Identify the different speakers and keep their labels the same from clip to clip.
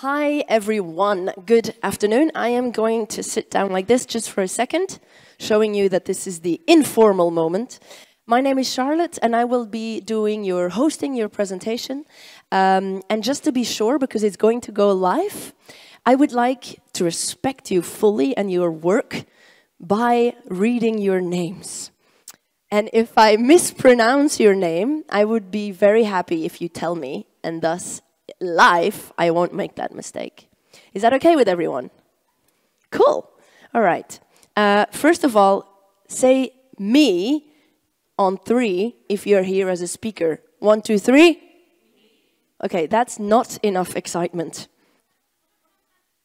Speaker 1: Hi everyone, good afternoon. I am going to sit down like this just for a second, showing you that this is the informal moment. My name is Charlotte and I will be hosting your presentation. And just to be sure, because it's going to go live, I would like to respect you fully and your work by reading your names. And if I mispronounce your name, I would be very happy if you tell me, and thus live, I won't make that mistake. Is that okay with everyone? Cool. All right. First of all, say me on 3 if you're here as a speaker. 1, 2, 3. Okay, that's not enough excitement.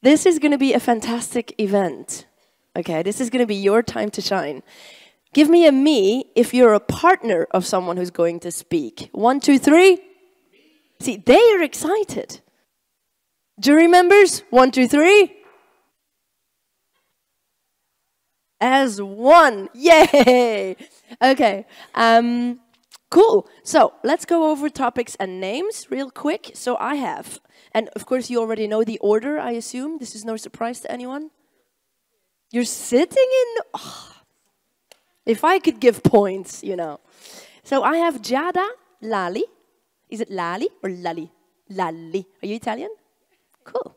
Speaker 1: This is going to be a fantastic event. Okay, this is going to be your time to shine. Give me a me if you're a partner of someone who's going to speak. 1, 2, 3. See, they are excited. Jury members, 1, 2, 3. As one, yay! Okay, cool. So let's go over topics and names real quick. So I have, and of course you already know the order, I assume. This is no surprise to anyone. You're sitting in, oh, if I could give points, you know. So I have Giada Lali. Is it Lali or Lali? Lali. Are you Italian? Cool.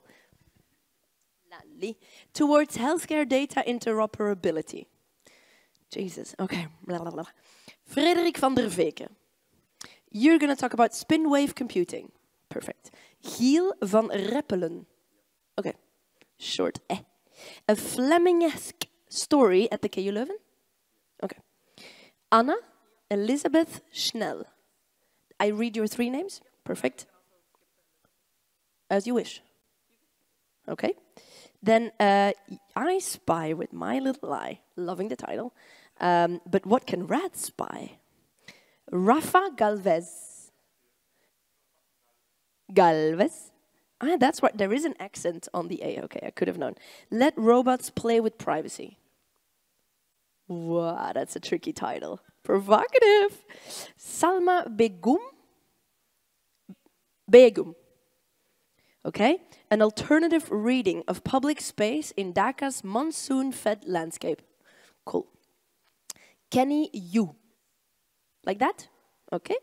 Speaker 1: Lali. Towards healthcare data interoperability. Jesus. Okay. Blah, blah, blah. Frederik van der Veken. You're going to talk about spin wave computing. Perfect. Giel van Reppelen. Okay. Short. A Fleming-esque story at the KU Leuven. Okay. Anna Elisabeth Schnell. I read your 3 names? Perfect. As you wish. Okay. Then I spy with my little eye. Loving the title. But what can rats spy? Rafa Galvez. Galvez? Ah, that's right. There is an accent on the A. Okay, I could have known. Let robots play with privacy. Wow, that's a tricky title. Provocative. Salma Begum. Begum. Okay. An alternative reading of public space in Dhaka's monsoon-fed landscape. Cool. Kenny Yu. Like that? Okay.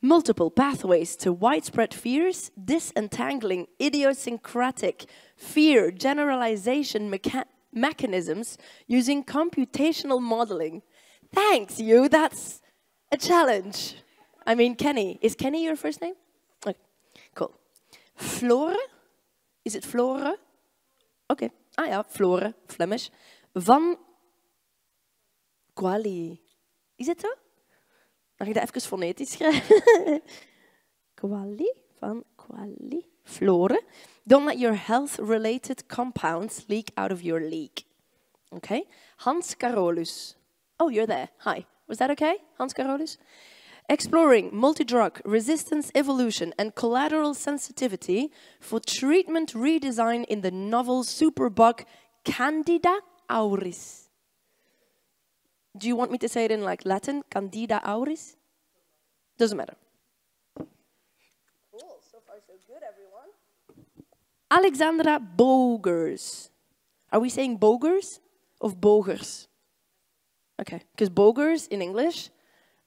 Speaker 1: Multiple pathways to widespread fears, disentangling idiosyncratic fear generalization mechanisms using computational modeling. Thanks, you. That's a challenge. I mean, Kenny. Is Kenny your first name? Okay, cool. Flore. Is it Flore? Okay. Ah ja, Flore, Flemish. Van Quali. Is het zo? Mag ik dat even fonetisch schrijven? Quali, van Quali. Flore. Don't let your health-related compounds leak out of your leak. Okay. Hans Carolus. Oh, you're there. Hi. Was that okay, Hans Carolus? Exploring multi-drug resistance evolution and collateral sensitivity for treatment redesign in the novel superbug Candida auris. Do you want me to say it in like Latin? Candida auris? Doesn't matter. Cool. So far so good, everyone. Alexandra Bogers. Are we saying Bogers or Bogers? Okay, because Bogers in English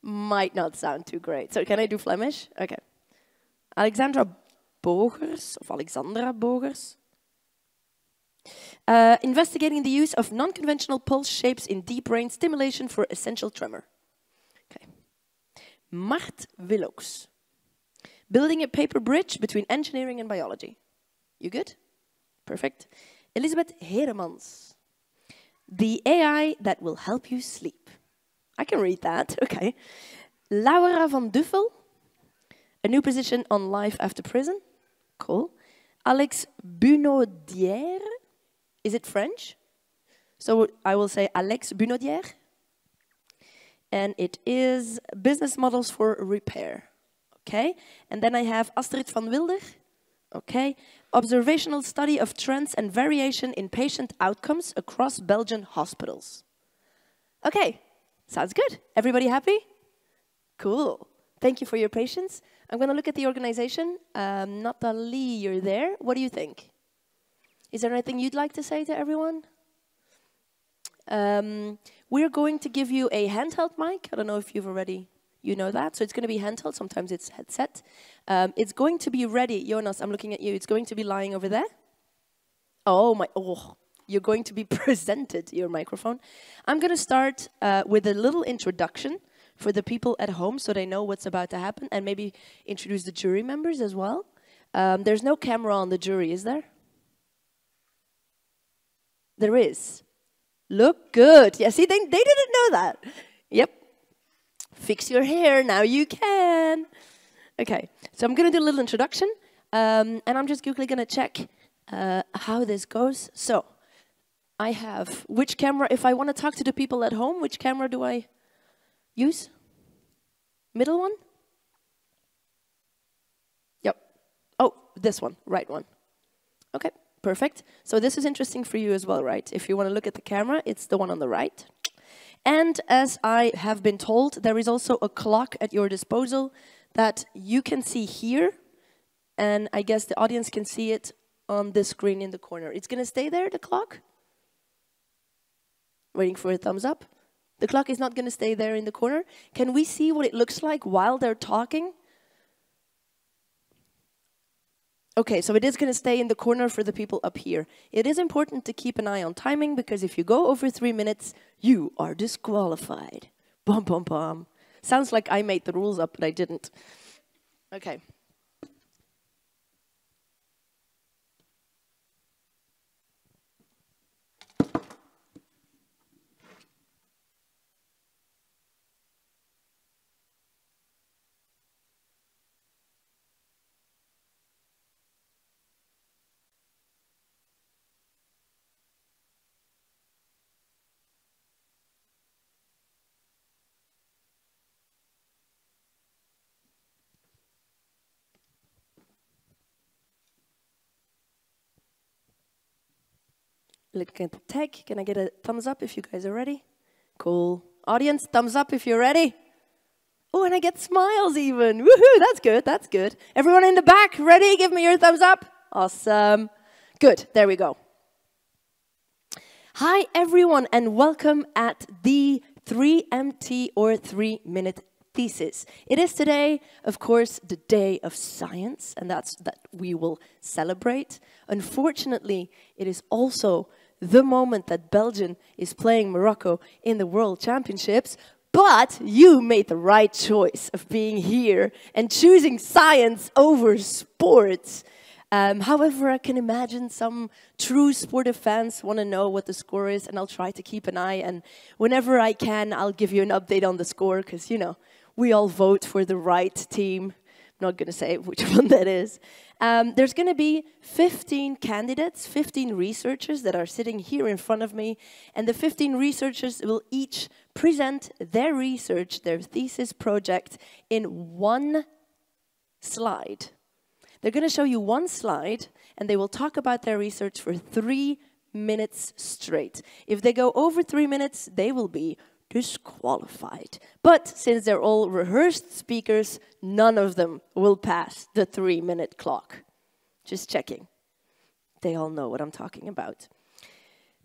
Speaker 1: might not sound too great. So can I do Flemish? Okay. Alexandra Bogers, of Alexandra Bogers. Investigating the use of non-conventional pulse shapes in deep brain stimulation for essential tremor. Okay. Mart Willox. Building a paper bridge between engineering and biology. You good? Perfect. Elisabeth Heremans. The AI that will help you sleep. I can read that, okay. Laura van Duffel. A new position on life after prison. Cool. Alex Bunaudière. Is it French? So I will say Alex Bunaudière. And it is business models for repair. Okay. And then I have Astrid van Wilder. Okay. Observational study of trends and variation in patient outcomes across Belgian hospitals. Okay, sounds good. Everybody happy? Cool. Thank you for your patience. I'm going to look at the organization. Natalie, you're there. What do you think? Is there anything you'd like to say to everyone? We're going to give you a handheld mic. I don't know if you know that. So it's going to be handheld. Sometimes it's headset. It's going to be ready. Jonas, I'm looking at you. It's going to be lying over there. Oh, you're going to be presented your microphone. I'm going to start with a little introduction for the people at home so they know what's about to happen, and maybe introduce the jury members as well. There's no camera on the jury, is there? There is. Look good. Yeah, see, they didn't know that. Yep. Fix your hair, now you can. Okay, so I'm going to do a little introduction, and I'm just quickly going to check how this goes. So, I have, which camera, if I want to talk to the people at home, which camera do I use? Middle one? Yep. Oh, this one, right one. Okay, perfect. So this is interesting for you as well, right? If you want to look at the camera, it's the one on the right. And as I have been told, there is also a clock at your disposal that you can see here. And I guess the audience can see it on this screen in the corner. It's going to stay there, the clock? Waiting for a thumbs up. The clock is not going to stay there in the corner. Can we see what it looks like while they're talking? Okay, so it is going to stay in the corner for the people up here. It is important to keep an eye on timing, because if you go over 3 minutes, you are disqualified. Bum, bum, bum. Sounds like I made the rules up, but I didn't. Okay. Looking at the tag, can I get a thumbs up if you guys are ready? Cool. Audience, thumbs up if you're ready. Oh, and I get smiles even. Woohoo, that's good, that's good. Everyone in the back, ready? Give me your thumbs up. Awesome. Good, there we go. Hi everyone, and welcome at the 3MT or 3-minute thesis. It is today, of course, the day of science, and that we will celebrate. Unfortunately, it is also the moment that Belgium is playing Morocco in the World Championships, but you made the right choice of being here and choosing science over sports. However, I can imagine some true sportive fans want to know what the score is, and I'll try to keep an eye, and whenever I can, I'll give you an update on the score, because, you know, we all vote for the right team. I'm not going to say which one that is. There's going to be 15 candidates, 15 researchers that are sitting here in front of me, and the 15 researchers will each present their research, their thesis project, in one slide. They're going to show you one slide, and they will talk about their research for 3 minutes straight. If they go over 3 minutes, they will be disqualified. But since they're all rehearsed speakers, none of them will pass the 3-minute clock. Just checking. They all know what I'm talking about.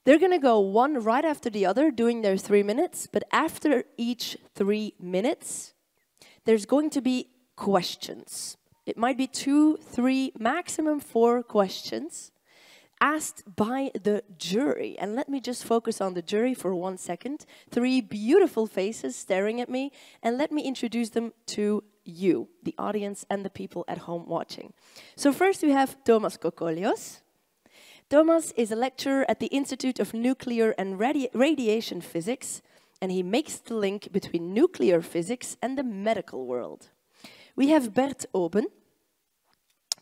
Speaker 1: They're going to go one right after the other, doing their 3 minutes, but after each 3 minutes, there's going to be questions. It might be 2, 3, maximum 4 questions asked by the jury. And let me just focus on the jury for 1 second. 3 beautiful faces staring at me, and let me introduce them to you, the audience and the people at home watching. So first we have Thomas Kokolios. Thomas is a lecturer at the Institute of Nuclear and Radiation Physics, and he makes the link between nuclear physics and the medical world. We have Bert Oben,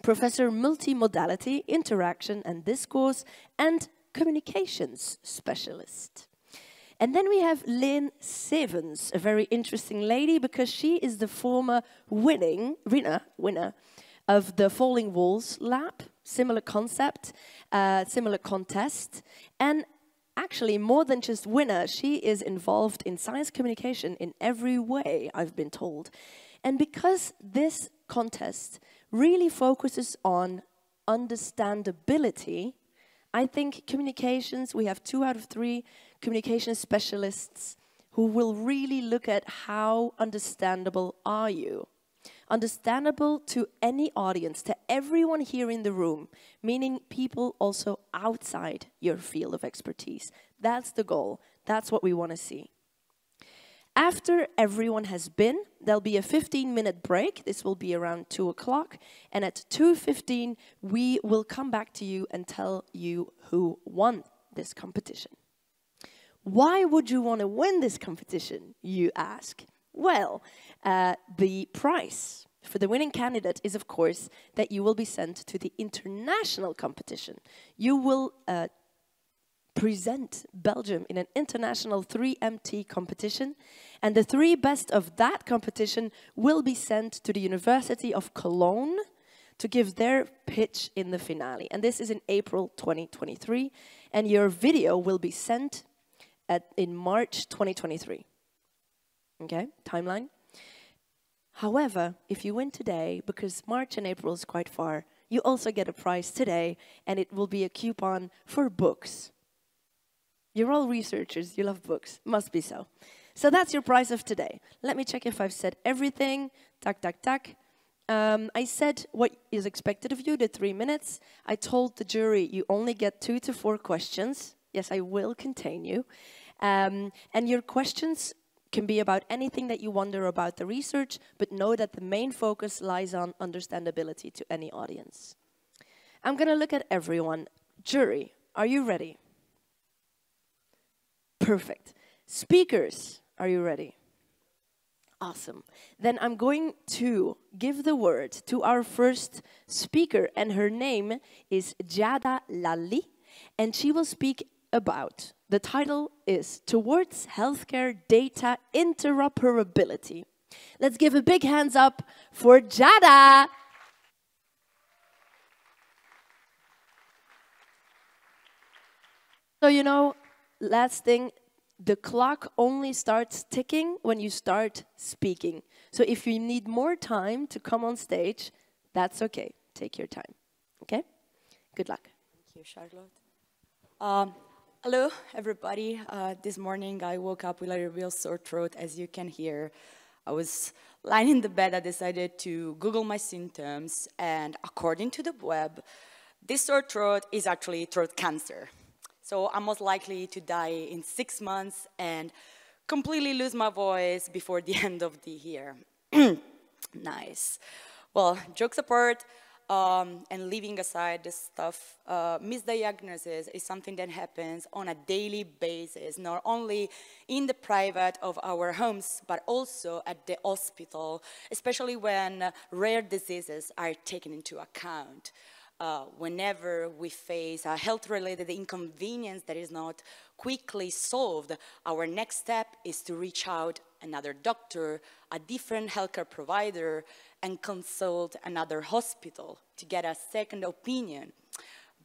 Speaker 1: Professor Multimodality, Interaction and Discourse, and Communications Specialist. And then we have Lynn Sevens, a very interesting lady, because she is the former winner of the Falling Walls Lab, similar concept, similar contest, and actually more than just winner, she is involved in science communication in every way, I've been told. And because this contest really focuses on understandability, I think communications, we have 2 out of 3 communication specialists who will really look at how understandable are you. Understandable to any audience, to everyone here in the room, meaning people also outside your field of expertise. That's the goal. That's what we want to see. After everyone has been, there'll be a 15-minute break. This will be around 2 o'clock. And at 2:15, we will come back to you and tell you who won this competition. Why would you want to win this competition, you ask? Well, the prize for the winning candidate is, of course, that you will be sent to the international competition. You will present Belgium in an international 3MT competition, and the 3 best of that competition will be sent to the University of Cologne to give their pitch in the finale. And this is in April 2023, and your video will be sent in March 2023. Okay, timeline. However, if you win today, because March and April is quite far, you also get a prize today, and it will be a coupon for books. You're all researchers, you love books, must be so. So that's your prize of today. Let me check if I've said everything. Tack, tack, tack. I said what is expected of you, the 3 minutes. I told the jury you only get 2 to 4 questions. Yes, I will contain you. And your questions can be about anything that you wonder about the research, but know that the main focus lies on understandability to any audience. I'm going to look at everyone. Jury, are you ready? Perfect. Speakers, are you ready? Awesome. Then I'm going to give the word to our first speaker, and her name is Jada Lalli, and she will speak about, the title is Towards Healthcare Data Interoperability. Let's give a big hands up for Jada. So, you know, last thing, the clock only starts ticking when you start speaking. So if you need more time to come on stage, that's okay. Take your time. Okay? Good luck.
Speaker 2: Thank you, Charlotte. Hello, everybody. This morning I woke up with a real sore throat, as you can hear. I was lying in the bed. I decided to Google my symptoms, and according to the web, this sore throat is actually throat cancer. So I'm most likely to die in 6 months and completely lose my voice before the end of the year. Nice. Well, jokes apart, and leaving aside this stuff, misdiagnosis is something that happens on a daily basis, not only in the private of our homes, but also at the hospital, especially when rare diseases are taken into account. Whenever we face a health-related inconvenience that is not quickly solved, our next step is to reach out another doctor, a different healthcare provider, and consult another hospital to get a second opinion.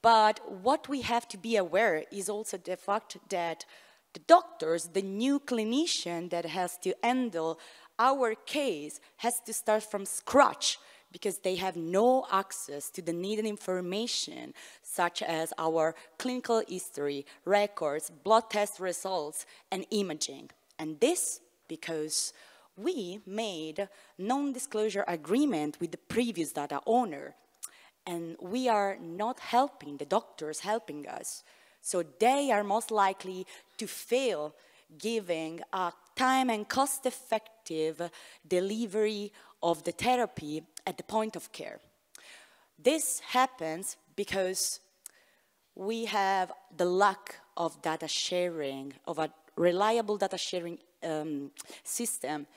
Speaker 2: But what we have to be aware is also the fact that the doctors, the new clinician that has to handle our case, has to start from scratch, because they have no access to the needed information, such as our clinical history, records, blood test results, and imaging. And this because we made non-disclosure agreement with the previous data owner, and we are not helping the doctors helping us. So they are most likely to fail giving a time and cost-effective delivery of the therapy at the point of care. This happens because we have the lack of data sharing, of a reliable data sharing system,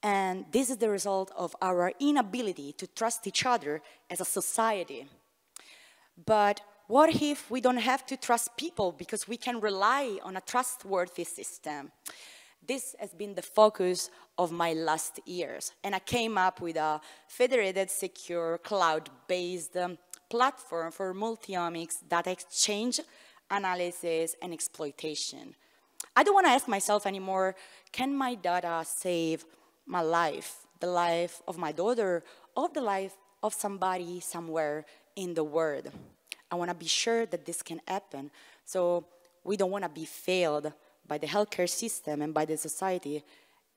Speaker 2: and this is the result of our inability to trust each other as a society. But what if we don't have to trust people because we can rely on a trustworthy system? This has been the focus of my last years, and I came up with a federated, secure, cloud-based platform for multi-omics data exchange, analysis, and exploitation. I don't want to ask myself anymore, can my data save my life, the life of my daughter, of the life of somebody somewhere in the world. I want to be sure that this can happen. So we don't want to be failed by the healthcare system and by the society,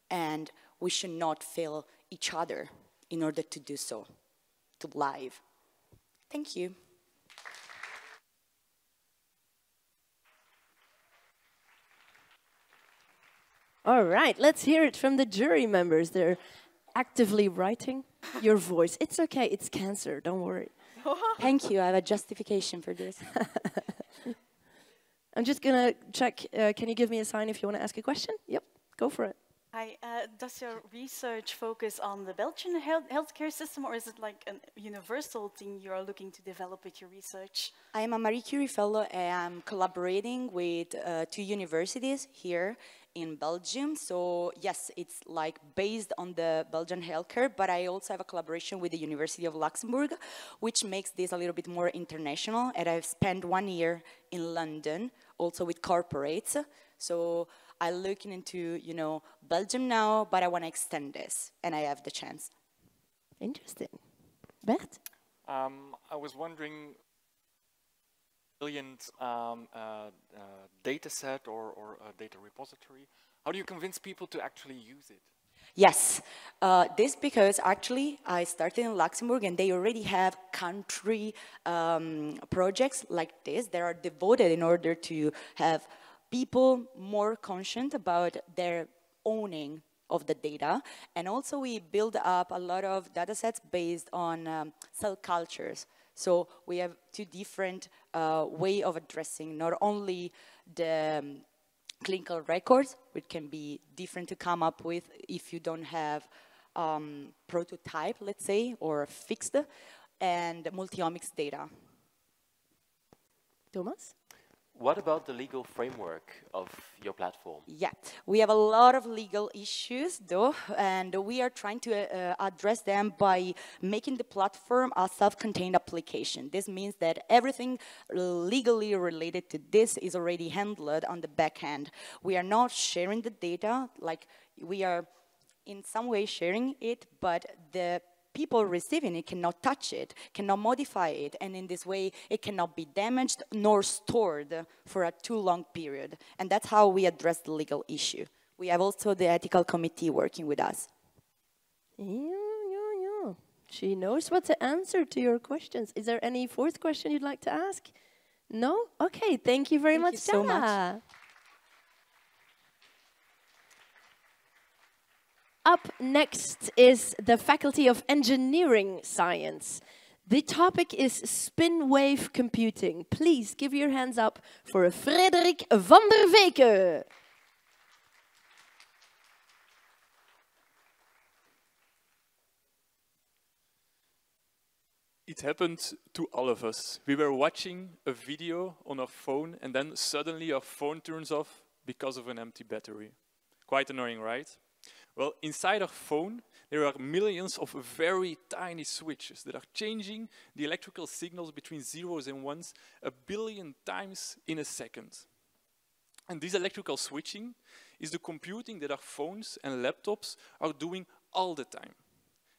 Speaker 2: and we should not fail each other in order to do so, to live. Thank you.
Speaker 1: All right, let's hear it from the jury members. They're actively writing your voice. It's okay, it's cancer, don't worry.
Speaker 2: Thank you, I have a justification for this.
Speaker 1: I'm just gonna check, can you give me a sign if you want to ask a question? Yep, go for it.
Speaker 3: Hi, does your research focus on the Belgian healthcare system, or is it like a universal thing you are looking to develop with your research?
Speaker 2: I am a Marie Curie fellow and I'm collaborating with 2 universities here in Belgium. So yes, it's like based on the Belgian healthcare, but I also have a collaboration with the University of Luxembourg, which makes this a little bit more international. And I've spent 1 year in London, also with corporates. So I'm looking into, you know, Belgium now, but I want to extend this, and I have the chance.
Speaker 1: Interesting. Bert?
Speaker 4: I was wondering, brilliant data set or a data repository, how do you convince people to actually use it?
Speaker 2: Yes, this because actually I started in Luxembourg and they already have country projects like this that are devoted in order to have people more conscious about their owning of the data. And also we build up a lot of data sets based on cell cultures. So we have 2 different way of addressing not only the clinical records, which can be different to come up with if you don't have prototype, let's say, or fixed, and multi-omics data.
Speaker 1: Thomas?
Speaker 5: What about the legal framework of your platform?
Speaker 2: Yeah, we have a lot of legal issues though, and we are trying to address them by making the platform a self-contained application. This means that everything legally related to this is already handled on the back end. We are not sharing the data, like we are in some way sharing it, but the people receiving it cannot touch it, cannot modify it, and in this way it cannot be damaged nor stored for a too long period. And that's how we address the legal issue. We have also the ethical committee working with us.
Speaker 1: Yeah. She knows what to answer to your questions. Is there any 4th question you'd like to ask? No? Okay, thank you very much,
Speaker 2: Thank you so much.
Speaker 1: Up next is the Faculty of Engineering Science. The topic is spin wave computing. Please give your hands up for Frederik van der Veke.
Speaker 6: It happened to all of us. We were watching a video on our phone and then suddenly our phone turns off because of an empty battery. Quite annoying, right? Well, inside our phone, there are millions of very tiny switches that are changing the electrical signals between zeros and ones 1 billion times in a second. And this electrical switching is the computing that our phones and laptops are doing all the time.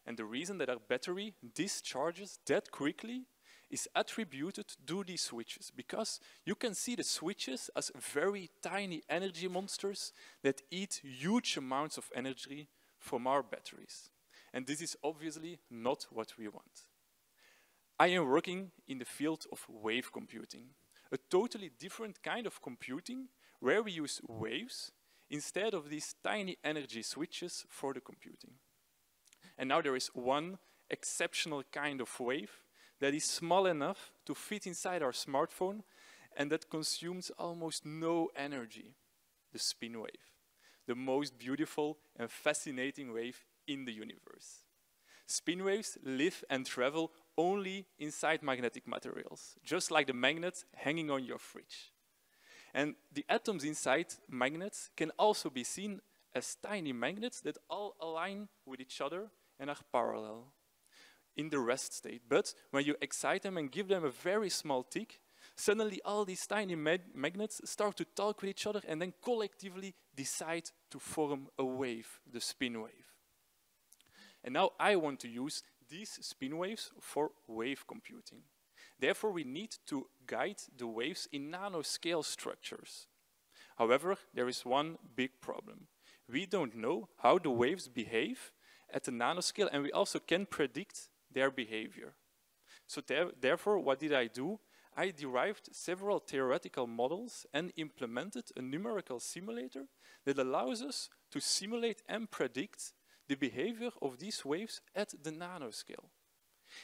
Speaker 6: And the reason that our battery discharges that quickly is attributed to these switches, because you can see the switches as very tiny energy monsters that eat huge amounts of energy from our batteries. And this is obviously not what we want. I am working in the field of wave computing, a totally different kind of computing where we use waves instead of these tiny energy switches for the computing. And now there is one exceptional kind of wave that is small enough to fit inside our smartphone and that consumes almost no energy, the spin wave, the most beautiful and fascinating wave in the universe. Spin waves live and travel only inside magnetic materials, just like the magnet hanging on your fridge. And the atoms inside magnets can also be seen as tiny magnets that all align with each other and are parallel in the rest state. But when you excite them and give them a very small tick, suddenly all these tiny magnets start to talk with each other and then collectively decide to form a wave, the spin wave. And now I want to use these spin waves for wave computing. Therefore, we need to guide the waves in nanoscale structures. However, there is one big problem. We don't know how the waves behave at the nanoscale, and we also can predict their behavior. So therefore, what did I do? I derived several theoretical models and implemented a numerical simulator that allows us to simulate and predict the behavior of these waves at the nanoscale.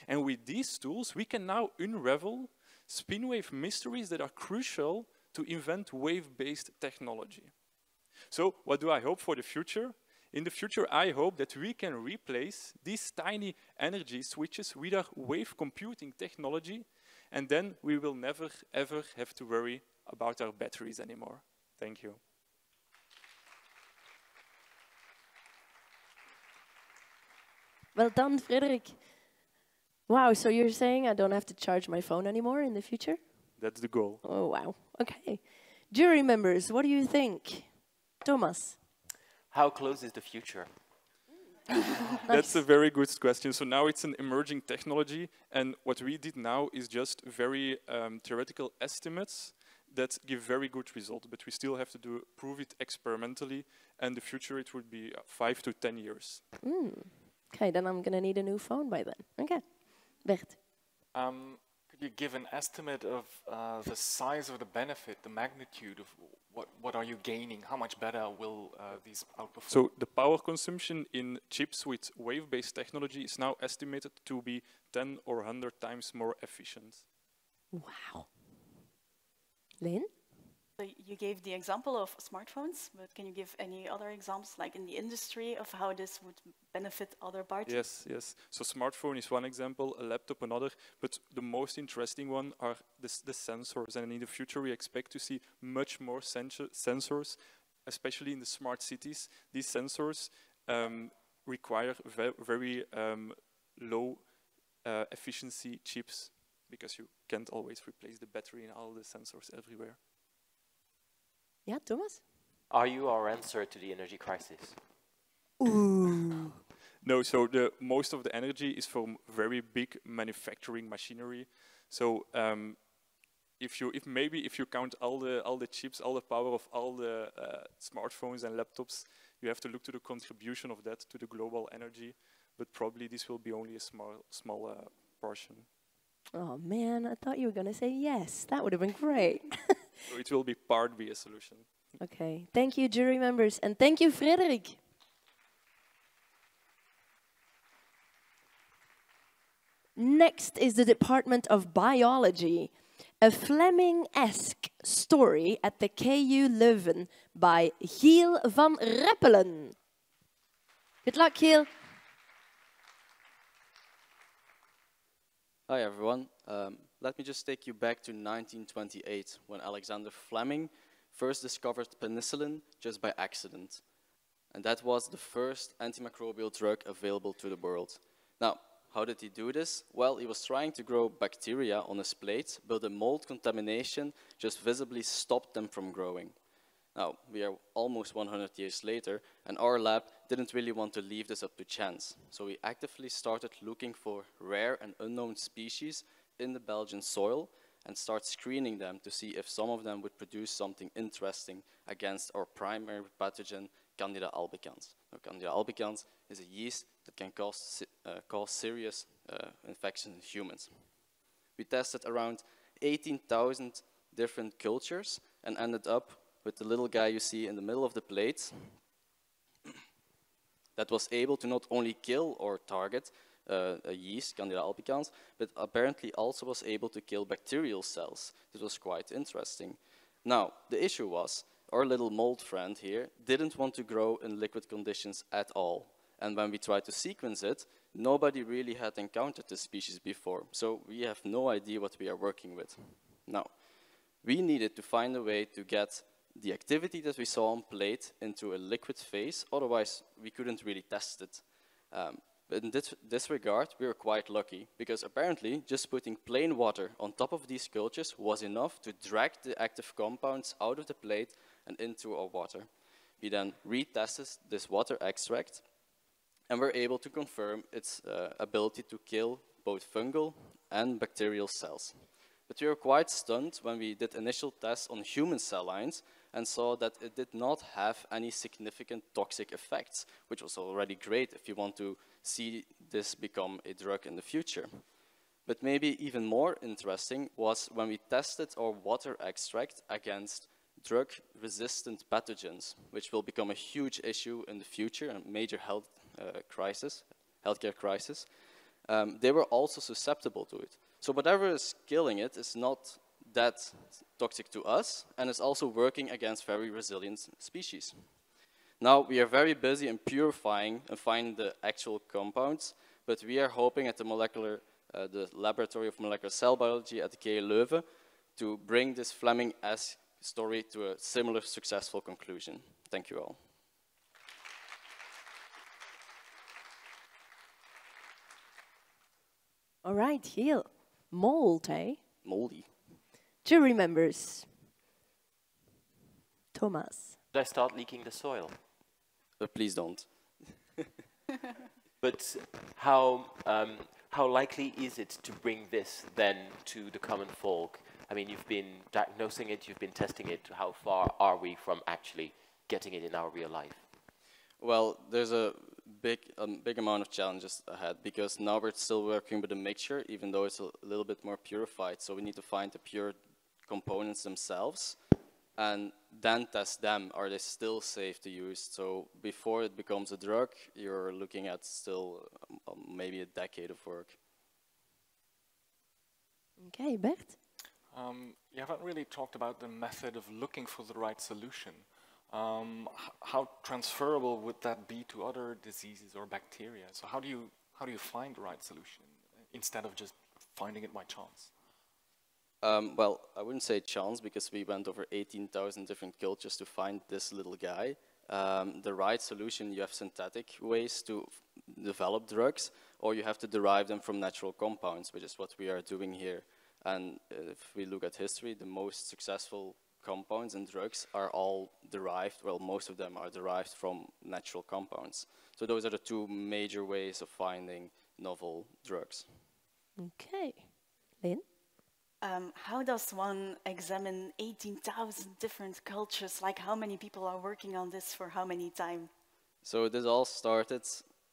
Speaker 6: And with these tools, we can now unravel spin wave mysteries that are crucial to invent wave-based technology. So what do I hope for the future? In the future, I hope that we can replace these tiny energy switches with our wave computing technology, and then we will never, ever have to worry about our batteries anymore. Thank you.
Speaker 1: Well done, Frederik. Wow, so you're saying I don't have to charge my phone anymore in the future?
Speaker 6: That's the goal.
Speaker 1: Oh, wow. Okay. Jury members, what do you think? Thomas?
Speaker 5: How close is the future?
Speaker 6: That's a very good question. So now it's an emerging technology, and what we did now is just very theoretical estimates that give very good results, but we still have to prove it experimentally, and the future it would be 5 to 10 years.
Speaker 1: Okay, then I'm going to need a new phone by then. Okay. Bert?
Speaker 4: Could you give an estimate of the size of the benefit, the magnitude of what are you gaining? How much better will these outperform?
Speaker 6: So the power consumption in chips with wave-based technology is now estimated to be 10 or 100 times more efficient.
Speaker 1: Wow. Lynn?
Speaker 3: So you gave the example of smartphones, but can you give any other examples, like in the industry, of how this would benefit other parts?
Speaker 6: Yes, yes. So smartphone is one example, a laptop another, but the most interesting one are the sensors. And in the future, we expect to see much more sensors, especially in the smart cities. These sensors require very low efficiency chips, because you can't always replace the battery in all the sensors everywhere.
Speaker 1: Yeah, Thomas?
Speaker 5: Are you our answer to the energy crisis?
Speaker 1: Ooh.
Speaker 6: No, so most of the energy is from very big manufacturing machinery. So if you count all the chips, all the power of all the smartphones and laptops, you have to look to the contribution of that to the global energy. But probably this will be only a small portion.
Speaker 1: Oh man, I thought you were going to say yes. That would have been great.
Speaker 6: So it will be partly a solution.
Speaker 1: Okay, thank you, jury members, and thank you, Frederik. Next is the Department of Biology, a Fleming-esque story at the KU Leuven by Giel van Reppelen. Good luck, Giel.
Speaker 7: Hi everyone. Let me just take you back to 1928 when Alexander Fleming first discovered penicillin just by accident. And that was the first antimicrobial drug available to the world. Now, how did he do this? Well, he was trying to grow bacteria on his plate, but the mold contamination just visibly stopped them from growing. Now, we are almost 100 years later, and our lab didn't really want to leave this up to chance. So we actively started looking for rare and unknown species in the Belgian soil and start screening them to see if some of them would produce something interesting against our primary pathogen, Candida albicans. Now, Candida albicans is a yeast that can cause serious infection in humans. We tested around 18,000 different cultures and ended up with the little guy you see in the middle of the plate that was able to not only kill or target a yeast, Candida albicans, but apparently also was able to kill bacterial cells. This was quite interesting. Now, the issue was, our little mold friend here didn't want to grow in liquid conditions at all. And when we tried to sequence it, nobody really had encountered this species before. So we have no idea what we are working with. Now, we needed to find a way to get the activity that we saw on plate into a liquid phase, otherwise we couldn't really test it. But in this regard, we were quite lucky, because apparently just putting plain water on top of these cultures was enough to drag the active compounds out of the plate and into our water. We then retested this water extract, and we're able to confirm its ability to kill both fungal and bacterial cells. But we were quite stunned when we did initial tests on human cell lines and saw that it did not have any significant toxic effects, which was already great if you want to see this become a drug in the future. But maybe even more interesting was when we tested our water extract against drug-resistant pathogens, which will become a huge issue in the future, a major healthcare crisis. They were also susceptible to it. So whatever is killing it is not that toxic to us, and is also working against very resilient species. Now, we are very busy in purifying and finding the actual compounds, but we are hoping at the Laboratory of Molecular Cell Biology at the KU Leuven to bring this Fleming-esque story to a similar successful conclusion. Thank you all.
Speaker 1: All right, Giel. Mold, eh?
Speaker 7: Moldy.
Speaker 1: Jury members. Thomas.
Speaker 5: Should I start leaking the soil?
Speaker 7: Please don't.
Speaker 5: But how likely is it to bring this then to the common folk? I mean, you've been diagnosing it, you've been testing it. How far are we from actually getting it in our real life?
Speaker 7: Well, there's a big amount of challenges ahead, because now we're still working with a mixture, even though it's a little bit more purified. So we need to find the pure components themselves and then test them. Are they still safe to use? So before it becomes a drug, you're looking at still maybe a decade of work.
Speaker 1: Okay, Bert.
Speaker 4: You haven't really talked about the method of looking for the right solution. How transferable would that be to other diseases or bacteria? So how do you find the right solution instead of just finding it by chance?
Speaker 7: Well, I wouldn't say chance, because we went over 18,000 different cultures to find this little guy. The right solution, you have synthetic ways to develop drugs, or you have to derive them from natural compounds, which is what we are doing here. And if we look at history, the most successful compounds and drugs are all derived, well, most of them are derived from natural compounds. So those are the two major ways of finding novel drugs.
Speaker 1: Okay. Lynn?
Speaker 3: How does one examine 18,000 different cultures? Like, how many people are working on this for how many time?
Speaker 7: So this all started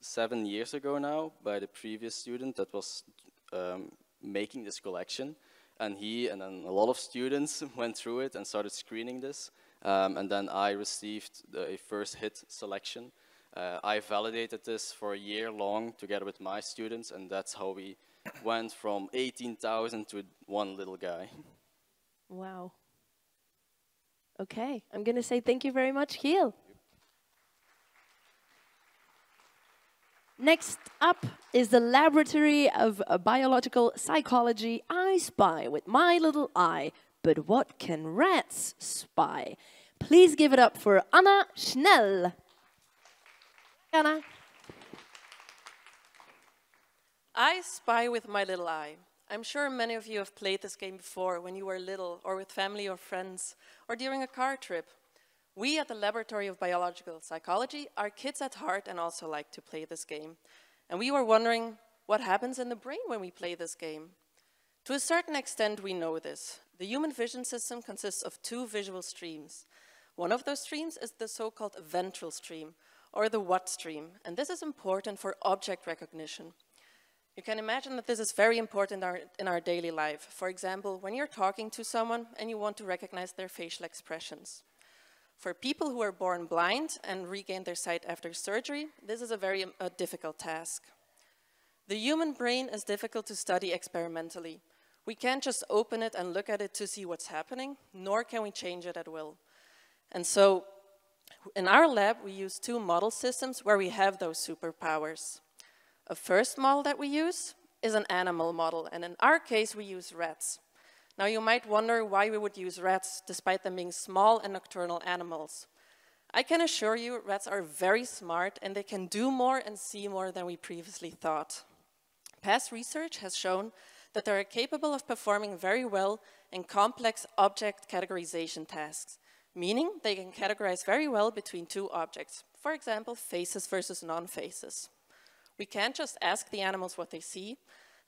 Speaker 7: 7 years ago now by the previous student that was making this collection. And he and then a lot of students went through it and started screening this. And then I received a first hit selection. I validated this for a year long together with my students, and that's how we went from 18,000 to one little guy.
Speaker 1: Wow. Okay, I'm going to say thank you very much, Giel. Next up is the Laboratory of Biological Psychology, I Spy with my little eye. But what can rats spy? Please give it up for Anna Schnell. Anna.
Speaker 8: I spy with my little eye. I'm sure many of you have played this game before when you were little, or with family or friends, or during a car trip. We at the Laboratory of Biological Psychology are kids at heart and also like to play this game. And we were wondering what happens in the brain when we play this game. To a certain extent, we know this. The human vision system consists of two visual streams. One of those streams is the so-called ventral stream, or the what stream, and this is important for object recognition. You can imagine that this is very important in our daily life. For example, when you're talking to someone and you want to recognize their facial expressions. For people who are born blind and regain their sight after surgery, this is a very difficult task. The human brain is difficult to study experimentally. We can't just open it and look at it to see what's happening, nor can we change it at will. And so, in our lab, we use two model systems where we have those superpowers. A first model that we use is an animal model, and in our case, we use rats. Now, you might wonder why we would use rats, despite them being small and nocturnal animals. I can assure you, rats are very smart, and they can do more and see more than we previously thought. Past research has shown that they are capable of performing very well in complex object categorization tasks, meaning they can categorize very well between two objects, for example, faces versus non-faces. We can't just ask the animals what they see.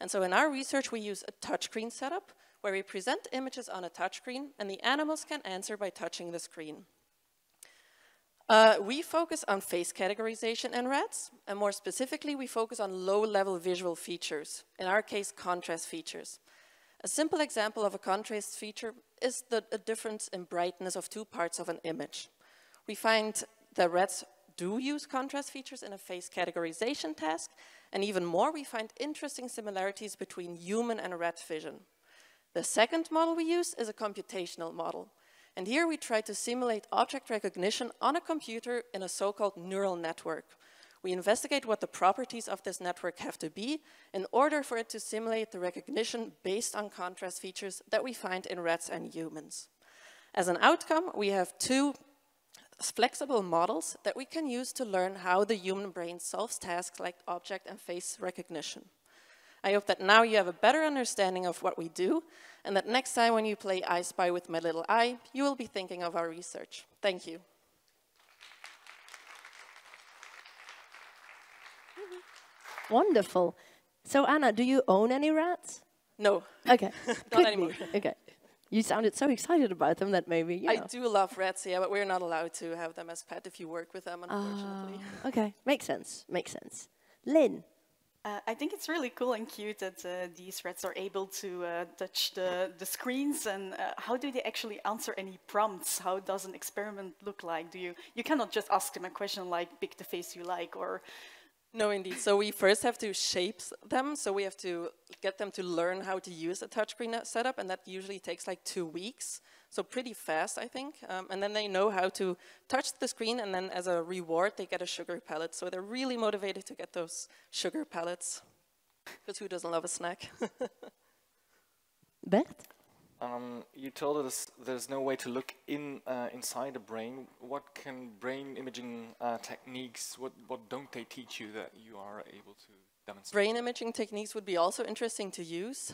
Speaker 8: And so in our research, we use a touchscreen setup where we present images on a touchscreen and the animals can answer by touching the screen. We focus on face categorization in rats, and more specifically, we focus on low-level visual features, in our case, contrast features. A simple example of a contrast feature is a difference in brightness of two parts of an image. We find that rats do use contrast features in a face categorization task, and even more, we find interesting similarities between human and rat vision. The second model we use is a computational model. And here we try to simulate object recognition on a computer in a so-called neural network. We investigate what the properties of this network have to be in order for it to simulate the recognition based on contrast features that we find in rats and humans. As an outcome, we have two flexible models that we can use to learn how the human brain solves tasks like object and face recognition. I hope that now you have a better understanding of what we do, and that next time when you play I Spy with My Little Eye, you will be thinking of our research. Thank you.
Speaker 1: Wonderful. So Anna, do you own any rats?
Speaker 8: No.
Speaker 1: Okay.
Speaker 8: Not anymore.
Speaker 1: Okay. You sounded so excited about them that maybe, you know.
Speaker 8: I do love rats, yeah, but we're not allowed to have them as pet if you work with them, unfortunately.
Speaker 1: Okay, makes sense, makes sense. Lynn?
Speaker 3: I think it's really cool and cute that these rats are able to touch the screens, and how do they actually answer any prompts? How does an experiment look like? You cannot just ask them a question like, pick the face you like, or...
Speaker 8: No, indeed. So we first have to shape them. So we have to get them to learn how to use a touchscreen setup, and that usually takes like 2 weeks. So pretty fast, I think. And then they know how to touch the screen, and then as a reward, they get a sugar pellet. So they're really motivated to get those sugar pellets. Because who doesn't love a snack?
Speaker 1: Bert?
Speaker 4: You told us there's no way to look inside the brain. What can brain imaging techniques, what don't they teach you that you are able to demonstrate?
Speaker 8: Brain imaging techniques would be also interesting to use.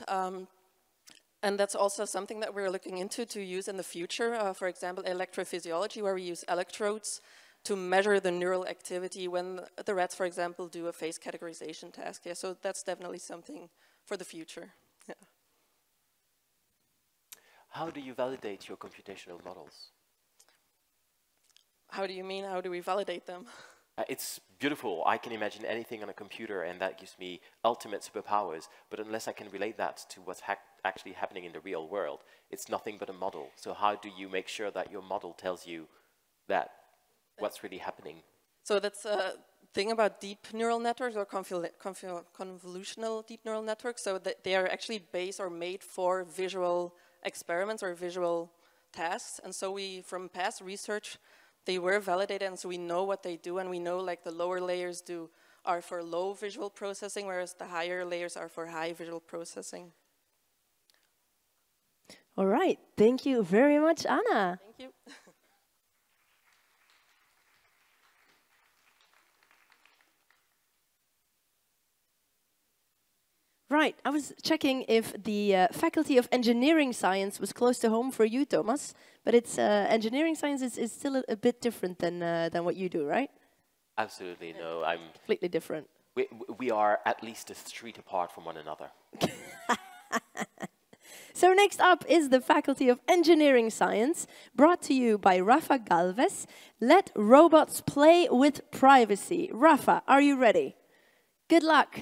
Speaker 8: And that's also something that we're looking into to use in the future. For example, electrophysiology, where we use electrodes to measure the neural activity when the rats, for example, do a face categorization task. Yeah, so that's definitely something for the future. Yeah.
Speaker 5: How do you validate your computational models?
Speaker 8: How do you mean, how do we validate them?
Speaker 5: It's beautiful. I can imagine anything on a computer and that gives me ultimate superpowers, but unless I can relate that to what's actually happening in the real world, it's nothing but a model. So how do you make sure that your model tells you that what's really happening? So
Speaker 8: that's a thing about deep neural networks or convolutional deep neural networks. So that they are actually based or made for visual experiments or visual tasks. And so from past research, they were validated, and so we know what they do, and we know like the lower layers are for low visual processing, whereas the higher layers are for high visual processing.
Speaker 1: All right, thank you very much, Anna.
Speaker 8: Thank you.
Speaker 1: Right, I was checking if the Faculty of Engineering Science was close to home for you, Thomas, but it's engineering science is still a bit different than what you do, right?
Speaker 5: Absolutely, no. I'm
Speaker 1: completely different.
Speaker 5: We are at least a street apart from one another.
Speaker 1: So next up is the Faculty of Engineering Science, brought to you by Rafa Galvez. Let robots play with privacy. Rafa, are you ready? Good luck.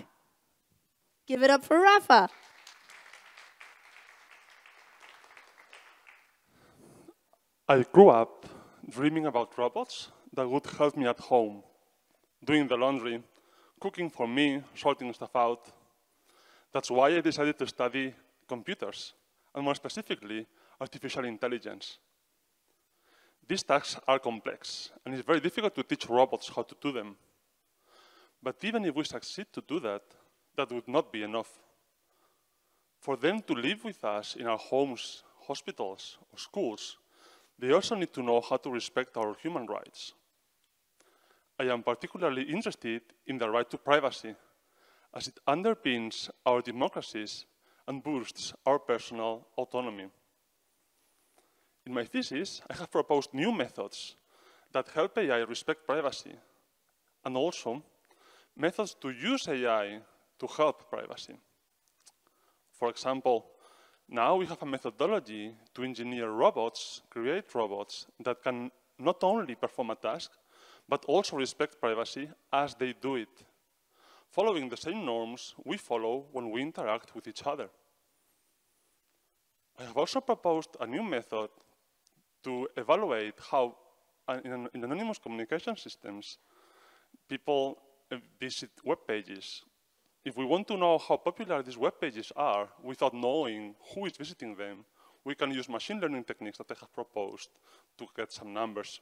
Speaker 1: Give it up for Rafa.
Speaker 9: I grew up dreaming about robots that would help me at home, doing the laundry, cooking for me, sorting stuff out. That's why I decided to study computers, and more specifically, artificial intelligence. These tasks are complex, and it's very difficult to teach robots how to do them. But even if we succeed to do that, that would not be enough. For them to live with us in our homes, hospitals, or schools, they also need to know how to respect our human rights. I am particularly interested in the right to privacy, as it underpins our democracies and boosts our personal autonomy. In my thesis, I have proposed new methods that help AI respect privacy, and also methods to use AI to help privacy. For example, now we have a methodology to engineer robots, create robots that can not only perform a task, but also respect privacy as they do it, following the same norms we follow when we interact with each other. I have also proposed a new method to evaluate how, in anonymous communication systems, people visit web pages. If we want to know how popular these web pages are without knowing who is visiting them, we can use machine learning techniques that I have proposed to get some numbers.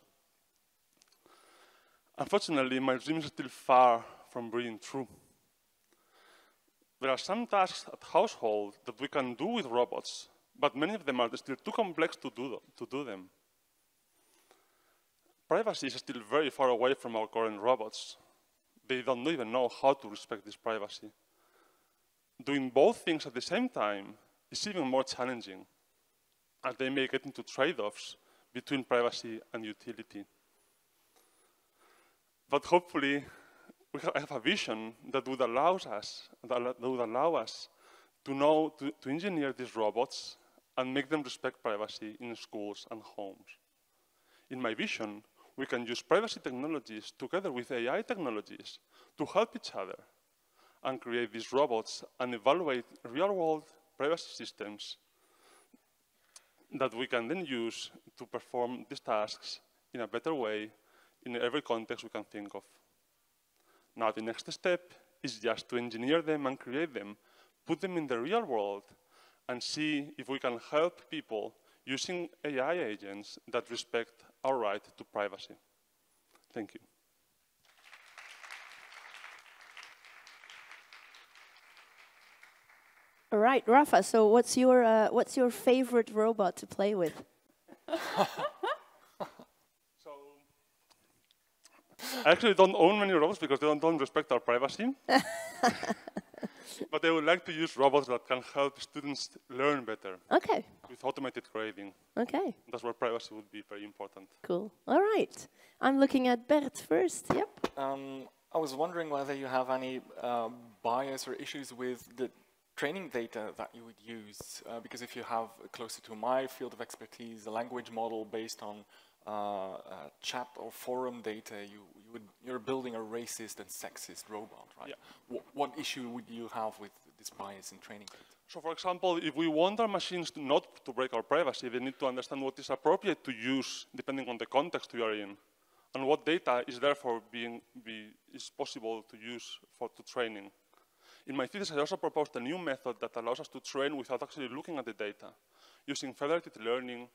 Speaker 9: Unfortunately, my dream is still far from being true. There are some tasks at household that we can do with robots, but many of them are still too complex to do them. Privacy is still very far away from our current robots. They don't even know how to respect this privacy. Doing both things at the same time is even more challenging, and they may get into trade-offs between privacy and utility. But hopefully, I have a vision that would allow us to engineer these robots and make them respect privacy in schools and homes. In my vision, we can use privacy technologies together with AI technologies to help each other and create these robots and evaluate real-world privacy systems that we can then use to perform these tasks in a better way in every context we can think of. Now, the next step is just to engineer them and create them, put them in the real world, and see if we can help people using AI agents that respect our right to privacy. Thank you.
Speaker 1: All right, Rafa, so what's your favorite robot to play with?
Speaker 9: I actually don't own many robots because they don't respect our privacy. But I would like to use robots that can help students learn better.
Speaker 1: Okay.
Speaker 9: With automated grading.
Speaker 1: Okay.
Speaker 9: That's where privacy would be very important.
Speaker 1: Cool. All right. I'm looking at Bert first. Yep.
Speaker 4: I was wondering whether you have any bias or issues with the training data that you would use. Because if you have, closer to my field of expertise, a language model based on chat or forum data, you're building a racist and sexist robot, right? Yeah. What issue would you have with this bias in training data?
Speaker 9: So, for example, if we want our machines not to break our privacy, they need to understand what is appropriate to use depending on the context we are in, and what data is therefore is possible to use to training. In my thesis, I also proposed a new method that allows us to train without actually looking at the data, using federated learning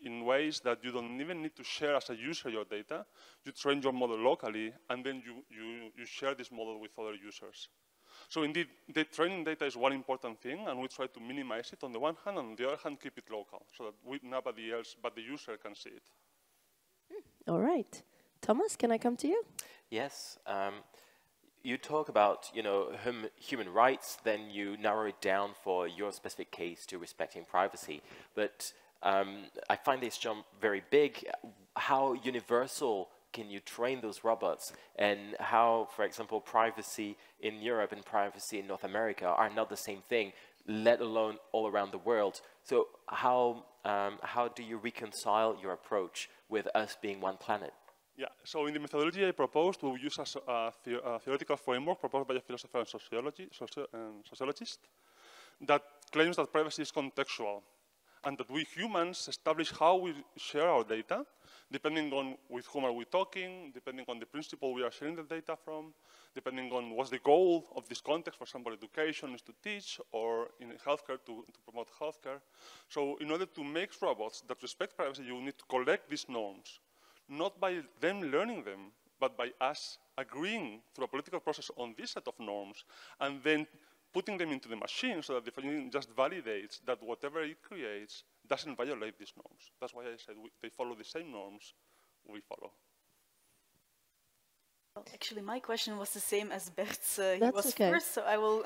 Speaker 9: in ways that you don't even need to share as a user your data. You train your model locally, and then you share this model with other users. So indeed, the training data is one important thing, and we try to minimize it on the one hand, and on the other hand, keep it local, so that nobody else but the user can see it.
Speaker 1: All right. Thomas, can I come to you?
Speaker 5: Yes. You talk about, human rights, then you narrow it down for your specific case to respecting privacy. But I find this jump very big. How universal can you train those robots? And how, for example, privacy in Europe and privacy in North America are not the same thing, let alone all around the world. So how do you reconcile your approach with us being one planet?
Speaker 9: Yeah, so in the methodology I proposed, we will use a theoretical framework proposed by a philosopher and sociologist that claims that privacy is contextual, and that we humans establish how we share our data, depending on with whom are we talking, depending on the principle we are sharing the data from, depending on what's the goal of this context. For example, education is to teach, or in healthcare to promote healthcare. So in order to make robots that respect privacy, you need to collect these norms, not by them learning them, but by us agreeing through a political process on this set of norms, and then putting them into the machine so that the machine just validates that whatever it creates doesn't violate these norms. That's why I said they follow the same norms we follow.
Speaker 3: Well, actually, my question was the same as Bert's. He
Speaker 1: That's
Speaker 3: was
Speaker 1: okay.
Speaker 3: first, so I will,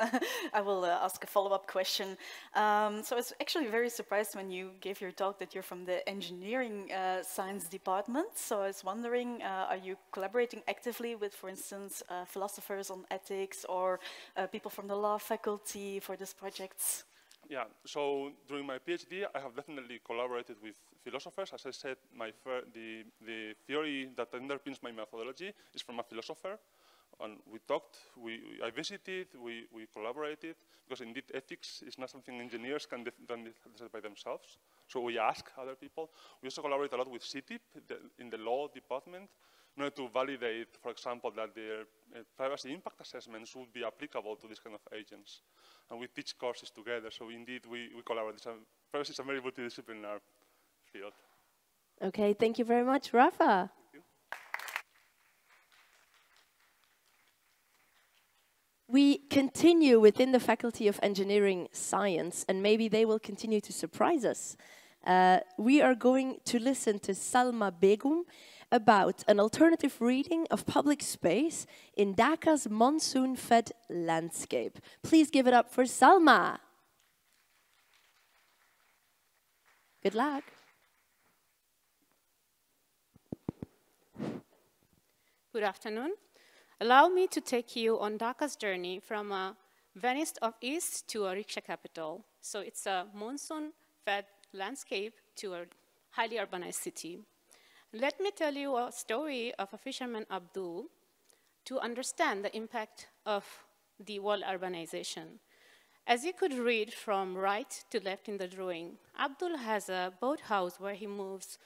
Speaker 3: I will ask a follow-up question. So I was actually very surprised when you gave your talk that you're from the engineering science department. So I was wondering, are you collaborating actively with, for instance, philosophers on ethics or people from the law faculty for these projects?
Speaker 9: Yeah, so during my PhD, I have definitely collaborated with philosophers. As I said, the theory that underpins my methodology is from a philosopher. And we talked, I visited, we collaborated, because indeed ethics is not something engineers can decide by themselves. So we ask other people. We also collaborate a lot with CTIP in the law department in order to validate, for example, that their privacy impact assessments would be applicable to this kind of agents. And we teach courses together, so indeed we collaborate. Privacy is a very multidisciplinary field.
Speaker 1: Okay, thank you very much, Rafa. We continue within the Faculty of Engineering Science, and maybe they will continue to surprise us. We are going to listen to Salma Begum about an alternative reading of public space in Dhaka's monsoon-fed landscape. Please give it up for Salma. Good luck.
Speaker 10: Good afternoon. Allow me to take you on Dhaka's journey from a Venice of East to a rickshaw capital. So it's a monsoon-fed landscape to a highly urbanized city. Let me tell you a story of a fisherman, Abdul, to understand the impact of the world urbanization. As you could read from right to left in the drawing, Abdul has a boathouse where he moves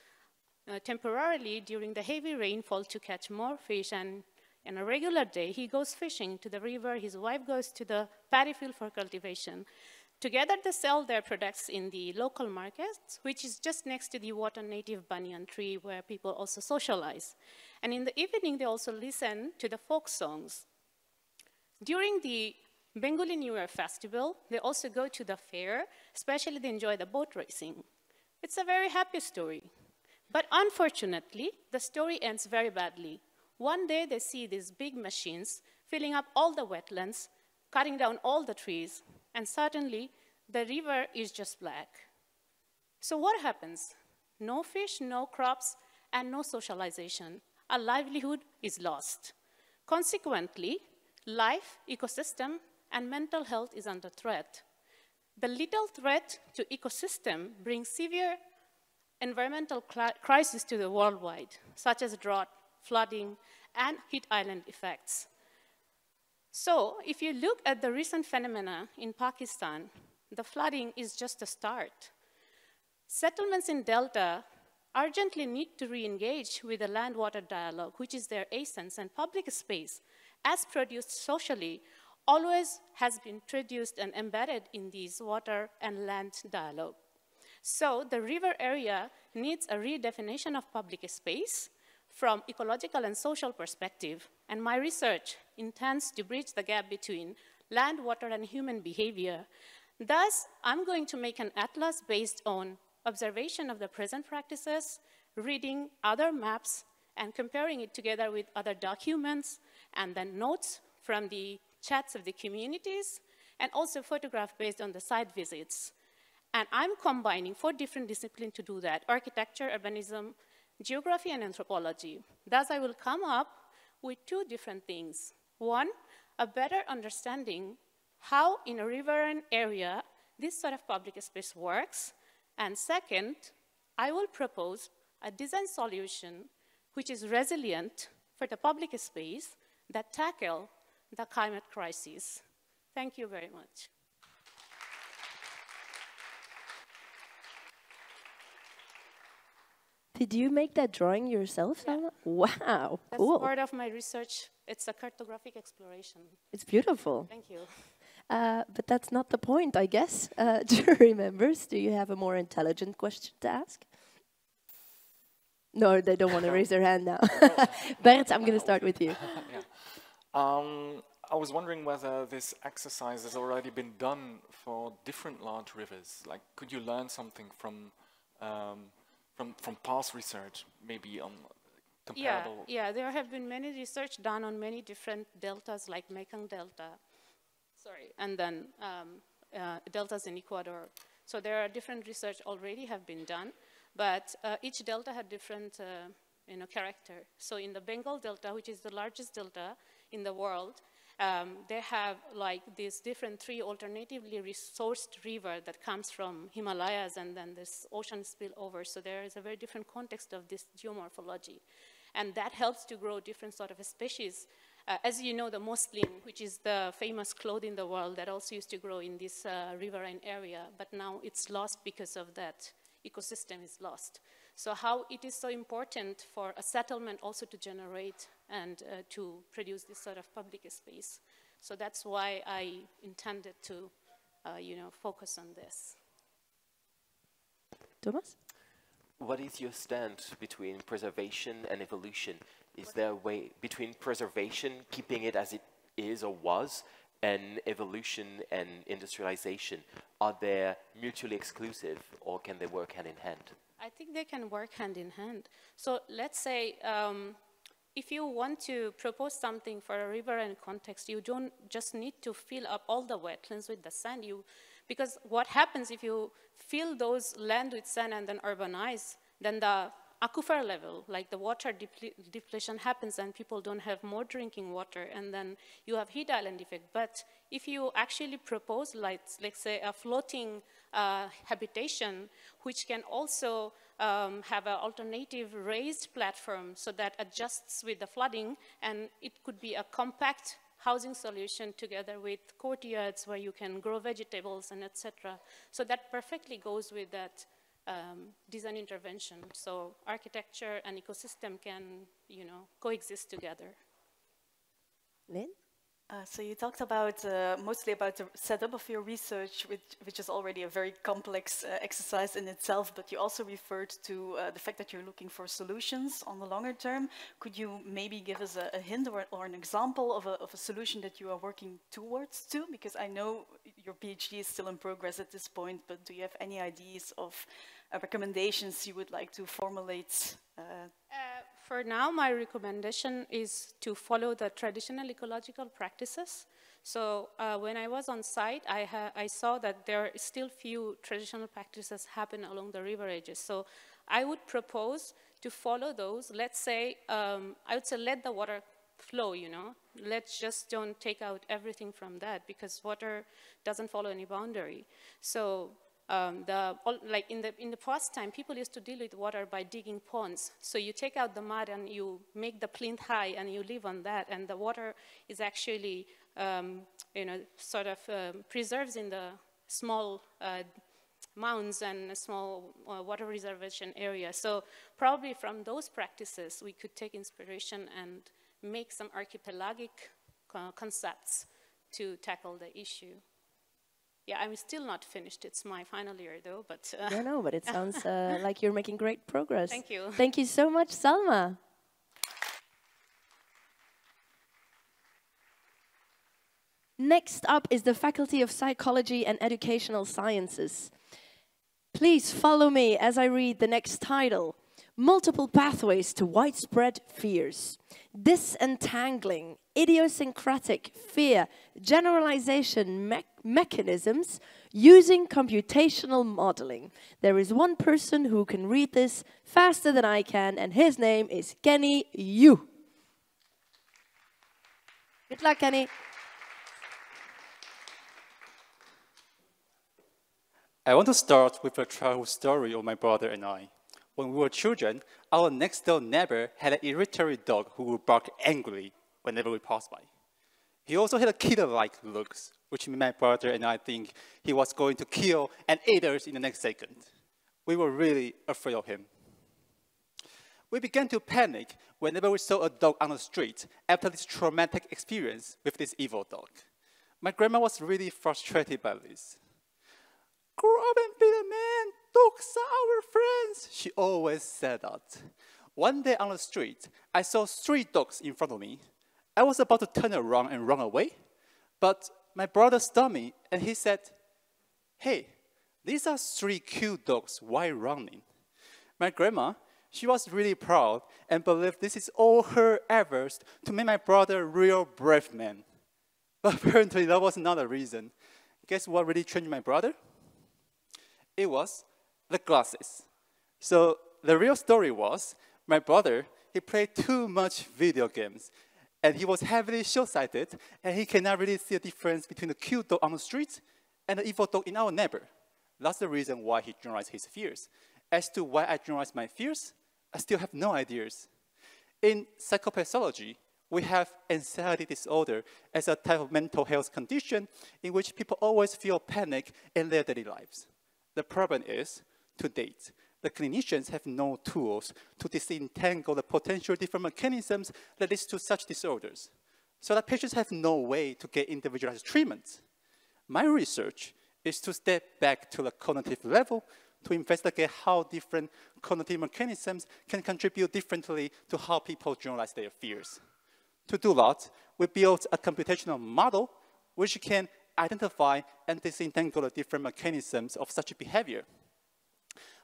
Speaker 10: temporarily during the heavy rainfall to catch more fish, and on a regular day, he goes fishing to the river, his wife goes to the paddy field for cultivation. Together, they sell their products in the local markets, which is just next to the water native banyan tree where people also socialize. And in the evening, they also listen to the folk songs. During the Bengali New Year festival, they also go to the fair, especially they enjoy the boat racing. It's a very happy story. But unfortunately, the story ends very badly. One day, they see these big machines filling up all the wetlands, cutting down all the trees, and suddenly, the river is just black. So what happens? No fish, no crops, and no socialization. Our livelihood is lost. Consequently, life, ecosystem, and mental health is under threat. The little threat to ecosystem brings severe environmental crises to the worldwide, such as drought, flooding, and heat island effects. So, if you look at the recent phenomena in Pakistan, the flooding is just a start. Settlements in Delta urgently need to re-engage with the land-water dialogue, which is their essence, and public space, as produced socially, always has been introduced and embedded in these water and land dialogue. So, the river area needs a redefinition of public space from ecological and social perspective, and my research intends to bridge the gap between land, water, and human behavior. Thus, I'm going to make an atlas based on observation of the present practices, reading other maps, and comparing it together with other documents, and then notes from the chats of the communities, and also photograph based on the site visits. And I'm combining 4 different disciplines to do that: architecture, urbanism, geography, and anthropology. Thus, I will come up with 2 different things. One, a better understanding how in a riverine area this sort of public space works. And second, I will propose a design solution which is resilient for the public space that tackle the climate crisis. Thank you very much.
Speaker 1: Did you make that drawing yourself, Salma? Yeah. Wow, cool.
Speaker 10: That's part of my research. It's a cartographic exploration.
Speaker 1: It's beautiful.
Speaker 10: Thank you.
Speaker 1: But that's not the point, I guess. Jury members, do you have a more intelligent question to ask? No, they don't want to raise their hand now. Bert, I'm going to start with you.
Speaker 4: Yeah. I was wondering whether this exercise has already been done for different large rivers. Like, could you learn something from past research, maybe on comparable?
Speaker 10: Yeah, there have been many research done on many different deltas, like Mekong Delta, and then deltas in Ecuador. So there are different research already have been done, but each delta had different character. So in the Bengal Delta, which is the largest delta in the world, they have like these different 3 alternatively resourced river that comes from Himalayas and then this ocean spillover. So there is a very different context of this geomorphology. And that helps to grow different sort of species. As you know, the muslin, which is the famous cloth in the world, that also used to grow in this riverine area, but now it's lost because of that. Ecosystem is lost. So how it is so important for a settlement also to generate and to produce this sort of public space. So that's why I intended to, focus on this.
Speaker 1: Thomas?
Speaker 5: What is your stance between preservation and evolution? Is there a way between preservation, keeping it as it is or was, and evolution and industrialization? Are they mutually exclusive, or can they work hand in hand?
Speaker 10: I think they can work hand in hand. So let's say if you want to propose something for a riverine context, you don't just need to fill up all the wetlands with the sand. Because what happens if you fill those land with sand and then urbanize, then the aquifer level, like the water depletion happens and people don't have more drinking water, and then you have heat island effect. But if you actually propose, like, let's say, a floating habitation, which can also have an alternative raised platform so that adjusts with the flooding, and it could be a compact housing solution together with courtyards where you can grow vegetables and etc. So that perfectly goes with that design intervention. So architecture and ecosystem can, coexist together.
Speaker 1: Lynn?
Speaker 3: So you talked about mostly about the setup of your research, which is already a very complex exercise in itself, but you also referred to the fact that you're looking for solutions on the longer term. Could you maybe give us a hint or an example of a solution that you are working towards too? Because I know your PhD is still in progress at this point, but do you have any ideas of recommendations you would like to formulate?
Speaker 10: For now, my recommendation is to follow the traditional ecological practices. So when I was on site, I saw that there are still few traditional practices happen along the river edges. So I would propose to follow those. Let's say, I would say let the water flow, Let's just don't take out everything from that, because water doesn't follow any boundary. So like in the past time, people used to deal with water by digging ponds. So you take out the mud and you make the plinth high and you live on that, and the water is actually, sort of preserves in the small mounds and a small water reservation area. So probably from those practices, we could take inspiration and make some archipelagic concepts to tackle the issue. Yeah, I'm still not finished. It's my final year, though. But
Speaker 1: No, but it sounds like you're making great progress.
Speaker 10: Thank you.
Speaker 1: Thank you so much, Salma. Next up is the Faculty of Psychology and Educational Sciences. Please follow me as I read the next title. Multiple pathways to widespread fears. Disentangling idiosyncratic fear generalization mechanisms using computational modeling. There is one person who can read this faster than I can, and his name is Kenny Yu. Good luck, Kenny.
Speaker 11: I want to start with a childhood story of my brother and I. When we were children, our next-door neighbor had an irritatory dog who would bark angrily whenever we passed by. He also had a killer-like looks, which made my brother and I think he was going to kill and eat us in the next second. We were really afraid of him. We began to panic whenever we saw a dog on the street after this traumatic experience with this evil dog. My grandma was really frustrated by this. "Grow up and be a man. Dogs are our friends," she always said that. One day on the street, I saw 3 dogs in front of me. I was about to turn around and run away, but my brother stopped me and he said, "Hey, these are 3 cute dogs. Why running?" My grandma, She was really proud and believed this is all her efforts to make my brother a real brave man. But apparently that was not the reason. Guess what really changed my brother? It was the glasses. So the real story was, my brother, he played too much video games. And he was heavily short-sighted, and he cannot really see a difference between the cute dog on the street and the evil dog in our neighbor. That's the reason why he generalized his fears. As to why I generalized my fears, I still have no ideas. In psychopathology, we have anxiety disorder as a type of mental health condition in which people always feel panic in their daily lives. The problem is, to date, the clinicians have no tools to disentangle the potential different mechanisms that lead to such disorders. So that patients have no way to get individualized treatment. My research is to step back to the cognitive level to investigate how different cognitive mechanisms can contribute differently to how people generalize their fears. To do that, we built a computational model which can identify and disentangle the different mechanisms of such behavior.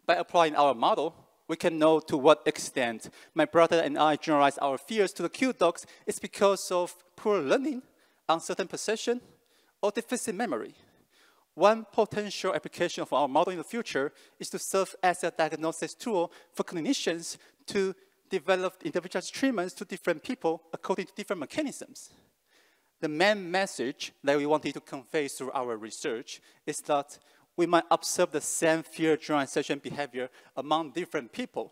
Speaker 11: By applying our model, we can know to what extent my brother and I generalize our fears to the cute dogs is because of poor learning, uncertain perception, or deficit memory. One potential application of our model in the future is to serve as a diagnosis tool for clinicians to develop individualized treatments to different people according to different mechanisms. The main message that we wanted to convey through our research is that we might observe the same fear generalization behavior among different people,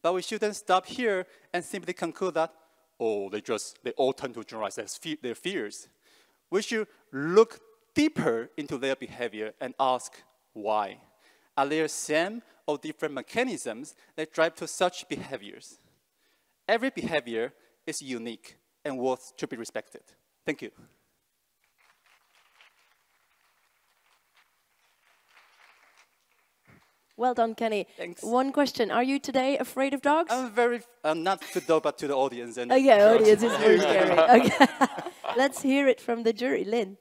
Speaker 11: but we shouldn't stop here and simply conclude that, oh, they all tend to generalize their fears. We should look deeper into their behavior and ask why. Are there same or different mechanisms that drive to such behaviors? Every behavior is unique and worth to be respected. Thank you.
Speaker 1: Well done, Kenny.
Speaker 11: Thanks.
Speaker 1: One question. Are you today afraid of dogs?
Speaker 11: I'm not to dog, but to the audience. And
Speaker 1: yeah, audience is very scary. Okay. Let's hear it from the jury. Lynn.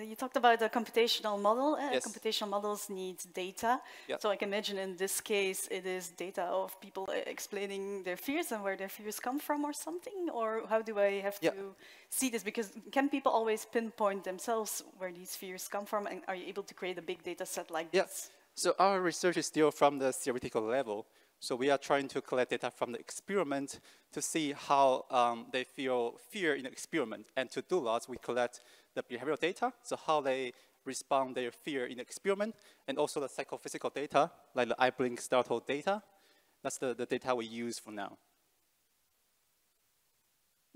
Speaker 3: You talked about a computational model.
Speaker 11: Yes.
Speaker 3: Computational models need data.
Speaker 11: Yep.
Speaker 3: So I can imagine in this case, it is data of people explaining their fears and where their fears come from or something? Or how do I have to see this? Because can people always pinpoint themselves where these fears come from? And are you able to create a big data set like this?
Speaker 11: So our research is still from the theoretical level. So we are trying to collect data from the experiment to see how they feel fear in the experiment. And to do that, we collect the behavioral data, so how they respond their fear in the experiment, and also the psychophysical data, like the eye blink startle data. That's the data we use for now.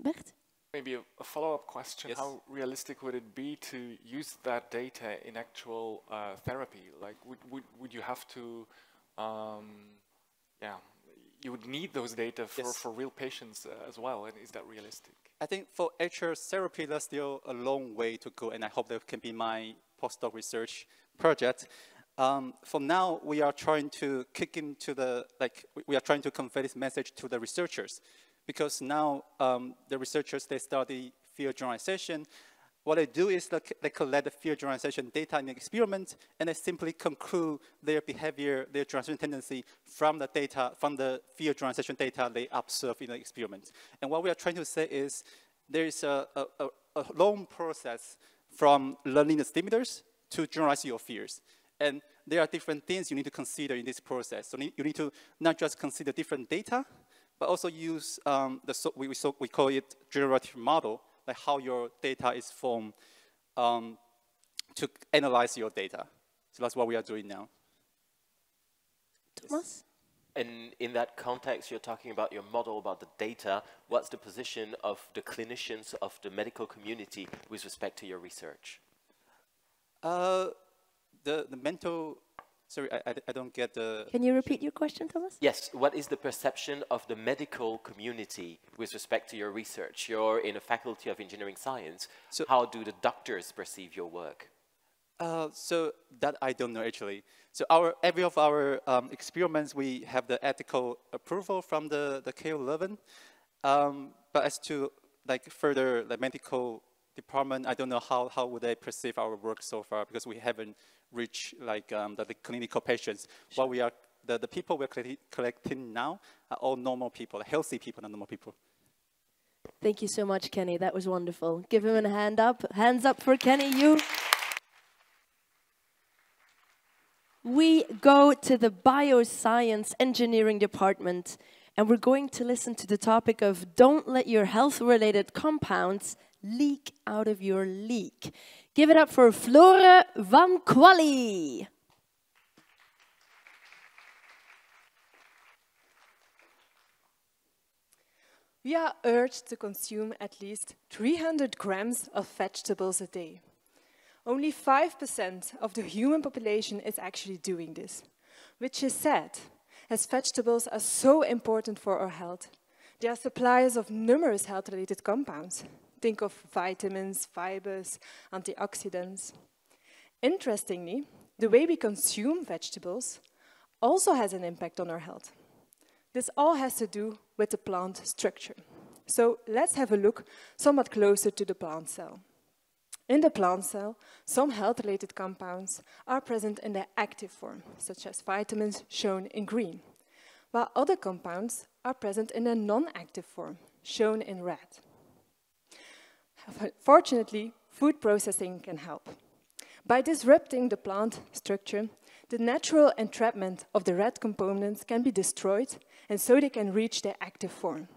Speaker 1: Bert?
Speaker 4: Maybe a follow-up question.
Speaker 11: Yes.
Speaker 4: How realistic would it be to use that data in actual therapy? Like, would you have to, you would need those data for real patients as well, and is that realistic?
Speaker 11: I think for HR therapy, there's still a long way to go, and I hope that can be my postdoc research project. For now, we are trying to kick into we are trying to convey this message to the researchers, because now the researchers, they study fear generalization. What they do is they collect the fear generalization data in the experiment, and they simply conclude their behavior, their generalization tendency from the data, from the fear generalization data they observe in the experiment. And what we are trying to say is there is a long process from learning the stimulus to generalize your fears. And there are different things you need to consider in this process. So you need to not just consider different data, but also use we call it generative model, like how your data is formed to analyze your data. So that's what we are doing now.
Speaker 1: Thomas?
Speaker 5: And in that context, you're talking about your model, about the data. What's the position of the clinicians, of the medical community with respect to your research?
Speaker 11: The mental, sorry, I don't get the...
Speaker 1: Can you repeat your question, Thomas?
Speaker 5: Yes, what is the perception of the medical community with respect to your research? You're in a faculty of engineering science. So how do the doctors perceive your work?
Speaker 11: So that I don't know, actually. So every of our experiments, we have the ethical approval from the K11. But as to further the medical department, I don't know how would they perceive our work so far, because we haven't reached the clinical patients. What we are the people we're collecting now are all normal people, healthy people, not normal people.
Speaker 1: Thank you so much, Kenny. That was wonderful. Give him a hand up. Hands up for Kenny, you. We go to the bioscience engineering department, and we're going to listen to the topic of don't let your health-related compounds leak out of your leak. Give it up for Flore van Quali.
Speaker 12: We are urged to consume at least 300 grams of vegetables a day. Only 5% of the human population is actually doing this, which is sad, as vegetables are so important for our health. They are suppliers of numerous health-related compounds. Think of vitamins, fibers, antioxidants. Interestingly, the way we consume vegetables also has an impact on our health. This all has to do with the plant structure. So let's have a look somewhat closer to the plant cell. In the plant cell, some health-related compounds are present in their active form, such as vitamins shown in green, while other compounds are present in their non-active form, shown in red. Fortunately, food processing can help. By disrupting the plant structure, the natural entrapment of the red components can be destroyed, and so they can reach their active form.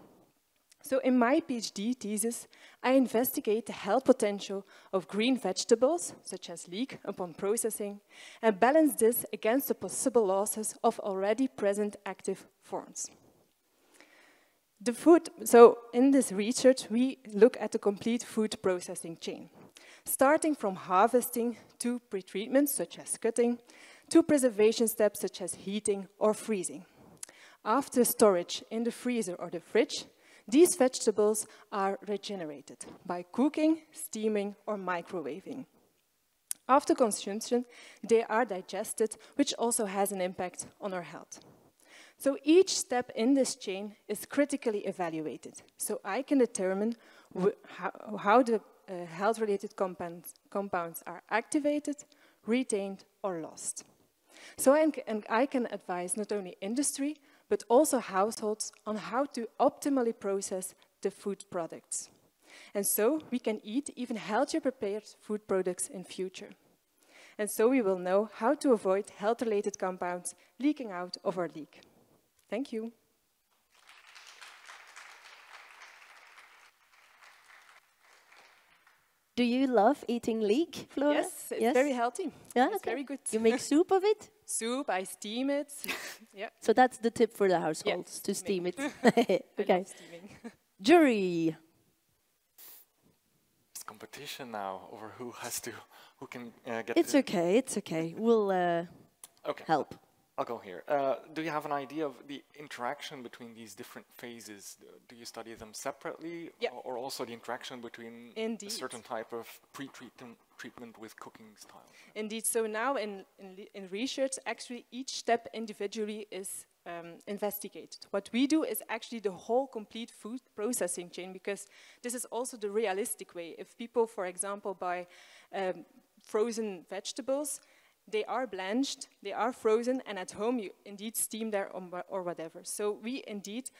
Speaker 12: So in my PhD thesis, I investigate the health potential of green vegetables, such as leek, upon processing, and balance this against the possible losses of already present active forms. So in this research, we look at the complete food processing chain, starting from harvesting to pretreatment, such as cutting, to preservation steps, such as heating or freezing. After storage in the freezer or the fridge, these vegetables are regenerated by cooking, steaming, or microwaving. After consumption, they are digested, which also has an impact on our health. So each step in this chain is critically evaluated, so I can determine how the health-related compounds are activated, retained, or lost. So I can advise not only industry, but also households on how to optimally process the food products. And so we can eat even healthier prepared food products in future. And so we will know how to avoid health-related compounds leaking out of our leak. Thank you.
Speaker 1: Do you love eating leek, Flora?
Speaker 12: Yes, it's very healthy.
Speaker 1: Yeah,
Speaker 12: it's
Speaker 1: okay.
Speaker 12: very good.
Speaker 1: You make soup of it?
Speaker 12: Soup, I steam it. Yeah.
Speaker 1: So that's the tip for the households,
Speaker 12: yes,
Speaker 1: to steam it.
Speaker 12: I
Speaker 1: Okay.
Speaker 12: love steaming.
Speaker 1: Jury.
Speaker 4: It's competition now over who can get.
Speaker 1: It's okay, it's okay. We'll
Speaker 4: Okay.
Speaker 1: help.
Speaker 4: I'll go here. Do you have an idea of the interaction between these different phases? Do you study them separately,
Speaker 12: Yeah.
Speaker 4: or also the interaction between
Speaker 12: Indeed.
Speaker 4: a certain type of treatment with cooking style?
Speaker 12: Indeed, so now in research, actually each step individually is investigated. What we do is actually the whole complete food processing chain, because this is also the realistic way. If people, for example, buy frozen vegetables, they are blanched, they are frozen, and at home you indeed steam there or whatever. So we indeed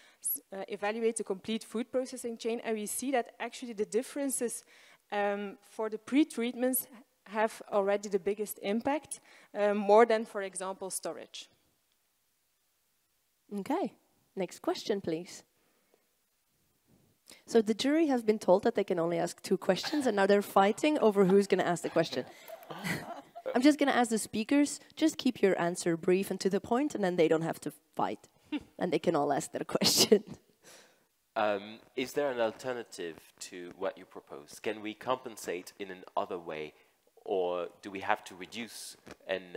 Speaker 12: evaluate the complete food processing chain, and we see that actually the differences for the pre-treatments have already the biggest impact, more than, for example, storage.
Speaker 1: Okay, next question, please. So the jury have been told that they can only ask 2 questions, and now they're fighting over who's going to ask the question. I'm just going to ask the speakers, just keep your answer brief and to the point, and then they don't have to fight, and they can all ask their question.
Speaker 5: Is there an alternative to what you propose? Can we compensate in another way, or do we have to reduce and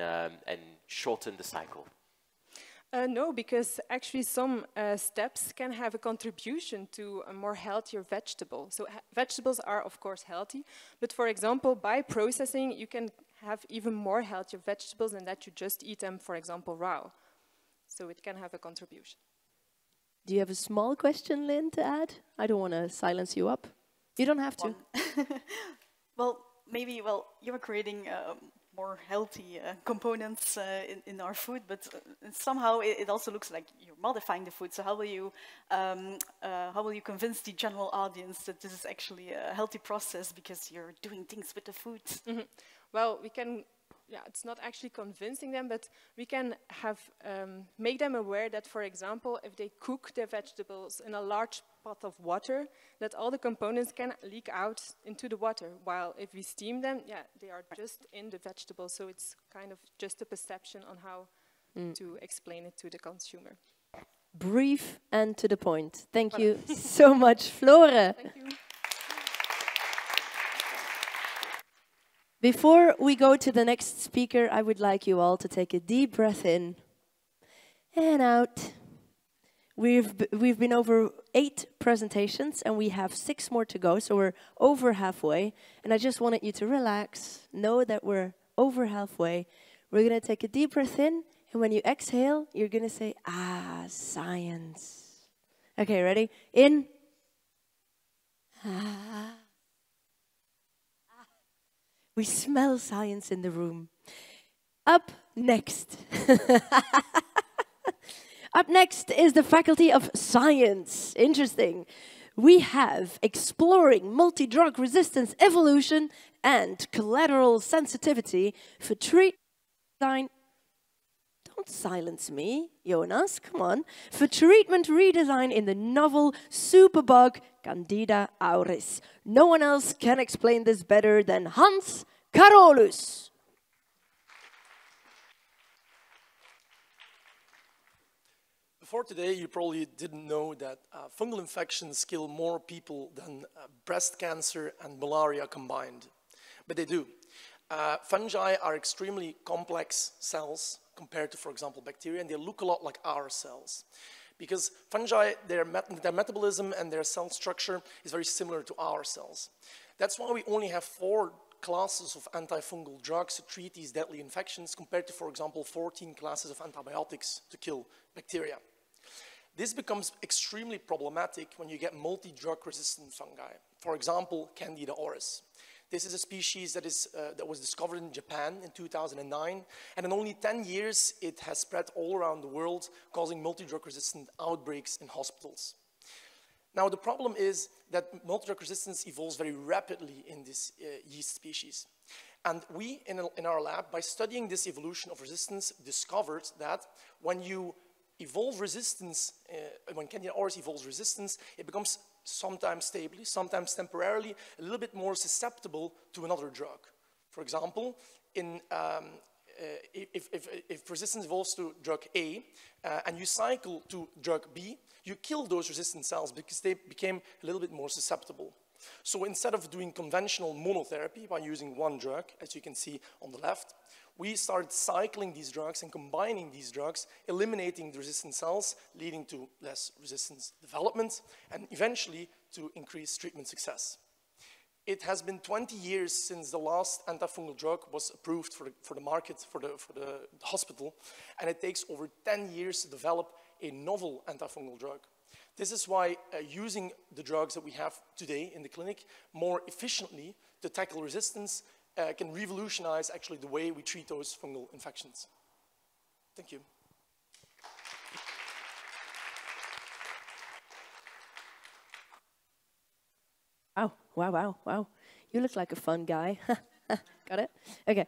Speaker 5: shorten the cycle?
Speaker 12: No, because actually some steps can have a contribution to a more healthier vegetable. So vegetables are, of course, healthy, but for example, by processing, you can have even more healthier vegetables than that you just eat them, for example, raw. So it can have a contribution.
Speaker 1: Do you have a small question, Lynn, to add? I don't want to silence you up. You don't have to.
Speaker 3: Well, maybe, you were creating more healthy components in our food, but somehow it also looks like you're modifying the food. So how will you convince the general audience that this is actually a healthy process because you're doing things with the food?
Speaker 12: Mm-hmm. Well, we can, yeah, it's not actually convincing them, but we can have make them aware that, for example, if they cook their vegetables in a large pot of water, that all the components can leak out into the water, while if we steam them, yeah, they are just in the vegetables, so it's kind of just a perception on how to explain it to the consumer.
Speaker 1: Brief and to the point. Thank you so much, Flore.
Speaker 12: Thank you.
Speaker 1: Before we go to the next speaker, I would like you all to take a deep breath in and out. We've been over 8 presentations and we have 6 more to go, so we're over halfway. And I just wanted you to relax, know that we're over halfway. We're going to take a deep breath in, and when you exhale, you're going to say, ah, science. Okay, ready? In. Ah. We smell science in the room. Up next. Up next is the Faculty of Science. Interesting. We have exploring multi-drug resistance evolution and collateral sensitivity for treatment design. Don't silence me, Jonas, come on. For treatment redesign in the novel superbug Candida auris. No one else can explain this better than Hans Carolus.
Speaker 13: Before today, you probably didn't know that fungal infections kill more people than breast cancer and malaria combined. But they do. Fungi are extremely complex cells compared to, for example, bacteria, and they look a lot like our cells. Because fungi, their metabolism and their cell structure is very similar to our cells. That's why we only have 4 classes of antifungal drugs to treat these deadly infections compared to, for example, 14 classes of antibiotics to kill bacteria. This becomes extremely problematic when you get multi-drug resistant fungi. For example, Candida auris. This is a species that was discovered in Japan in 2009, and in only 10 years it has spread all around the world, causing multi-drug resistant outbreaks in hospitals. Now the problem is that multi-drug resistance evolves very rapidly in this yeast species. And we, in our lab, by studying this evolution of resistance, discovered that when you evolve resistance, when Candida auris evolves resistance, it becomes sometimes stably, sometimes temporarily, a little bit more susceptible to another drug. For example, if resistance evolves to drug A and you cycle to drug B, you kill those resistant cells because they became a little bit more susceptible. So instead of doing conventional monotherapy by using one drug, as you can see on the left, we started cycling these drugs and combining these drugs, eliminating the resistant cells, leading to less resistance development, and eventually to increased treatment success. It has been 20 years since the last antifungal drug was approved for the market, for the hospital, and it takes over 10 years to develop a novel antifungal drug. This is why using the drugs that we have today in the clinic more efficiently to tackle resistance can revolutionize actually the way we treat those fungal infections. Thank you.
Speaker 1: Oh, wow, wow, wow. You look like a fun guy. Got it? Okay.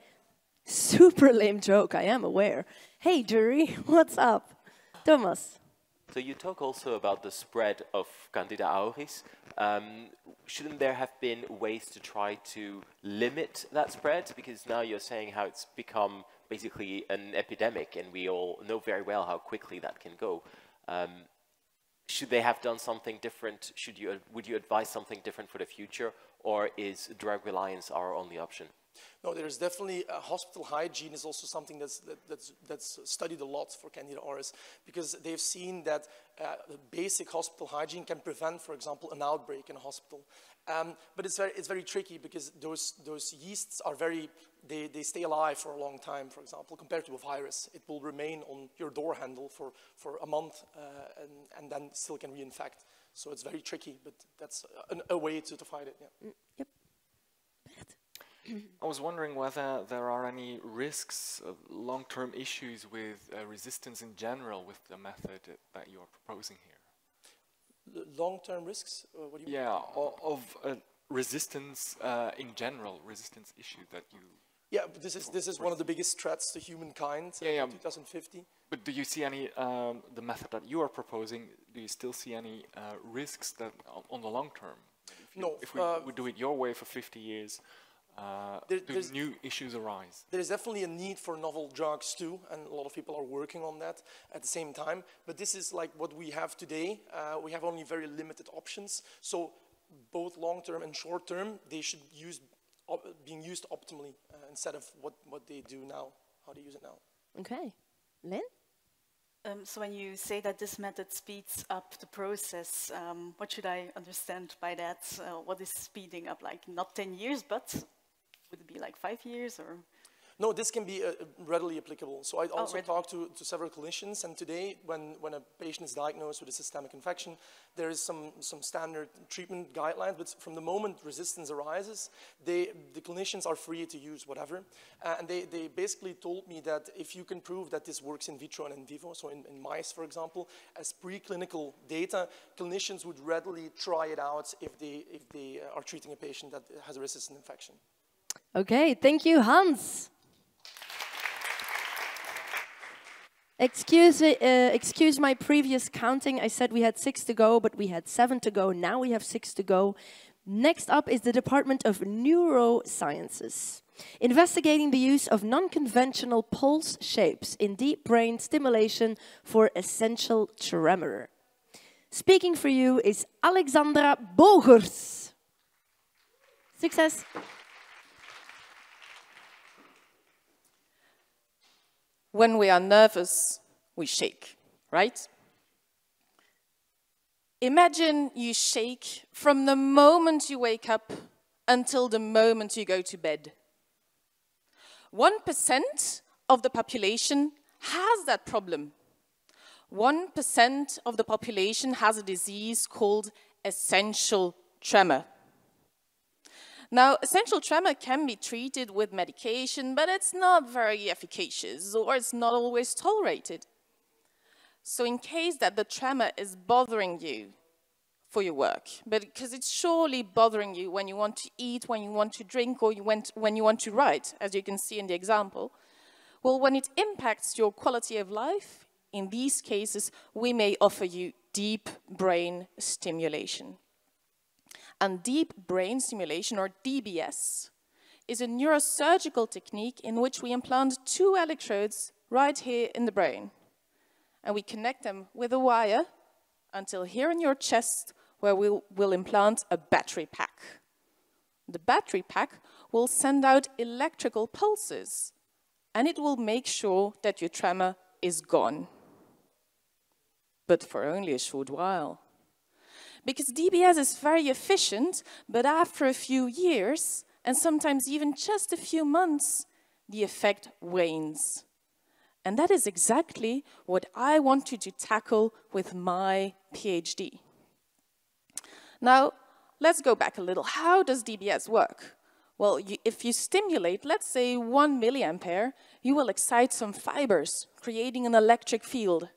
Speaker 1: Super lame joke, I am aware. Hey, jury, what's up? Thomas.
Speaker 5: So you talk also about the spread of Candida auris. Shouldn't there have been ways to try to limit that spread? Because now you're saying how it's become basically an epidemic, and we all know very well how quickly that can go. Should they have done something different? Would you advise something different for the future, or is drug reliance our only option?
Speaker 13: No, there's definitely hospital hygiene is also something that's studied a lot for Candida auris, because they've seen that basic hospital hygiene can prevent, for example, an outbreak in a hospital. But it's very tricky because those yeasts are they stay alive for a long time, for example, compared to a virus. It will remain on your door handle for a month and then still can reinfect. So it's very tricky, but that's a way to fight it. Yeah.
Speaker 1: Yep.
Speaker 4: I was wondering whether there are any risks of long-term issues with resistance in general with the method that you are proposing here.
Speaker 13: Long-term risks? What do you mean?
Speaker 4: Yeah, of resistance in general, resistance issue that you...
Speaker 13: Yeah, but this is one of the biggest threats to humankind in 2050.
Speaker 4: But do you see any, the method that you are proposing, do you still see any risks that on the long term? If we do it your way for 50 years, do new issues arise?
Speaker 13: There is definitely a need for novel drugs too, and a lot of people are working on that at the same time. But this is like what we have today. We have only very limited options. So both long-term and short-term, they should being used optimally instead of what they do now, how they use it now.
Speaker 1: Okay. Lynn?
Speaker 3: So when you say that this method speeds up the process, what should I understand by that? What is speeding up? Like not 10 years, but would it be like 5 years or?
Speaker 13: No, this can be readily applicable. So I also talk to several clinicians, and today when a patient is diagnosed with a systemic infection, there is some standard treatment guidelines, but from the moment resistance arises, the clinicians are free to use whatever. And they basically told me that if you can prove that this works in vitro and in vivo, so in mice, for example, as preclinical data, clinicians would readily try it out if they are treating a patient that has a resistant infection.
Speaker 1: Okay, thank you, Hans. Excuse my previous counting. I said we had 6 to go, but we had 7 to go. Now we have 6 to go. Next up is the Department of Neurosciences, investigating the use of non-conventional pulse shapes in deep brain stimulation for essential tremor. Speaking for you is Alexandra Bogers. Success.
Speaker 8: When we are nervous, we shake, right? Imagine you shake from the moment you wake up until the moment you go to bed. 1% of the population has that problem. 1% of the population has a disease called essential tremor. Now, essential tremor can be treated with medication, but it's not very efficacious, or it's not always tolerated. So in case that the tremor is bothering you for your work, but because it's surely bothering you when you want to eat, when you want to drink, or when you want to write, as you can see in the example, well, when it impacts your quality of life, in these cases, we may offer you deep brain stimulation. And deep brain stimulation, or DBS, is a neurosurgical technique in which we implant 2 electrodes right here in the brain. And we connect them with a wire until here in your chest, where we'll implant a battery pack. The battery pack will send out electrical pulses, and it will make sure that your tremor is gone. But for only a short while. Because DBS is very efficient, but after a few years, and sometimes even just a few months, the effect wanes. And that is exactly what I wanted to tackle with my PhD. Now, let's go back a little. How does DBS work? Well, if you stimulate, let's say 1 milliampere, you will excite some fibers, creating an electric field.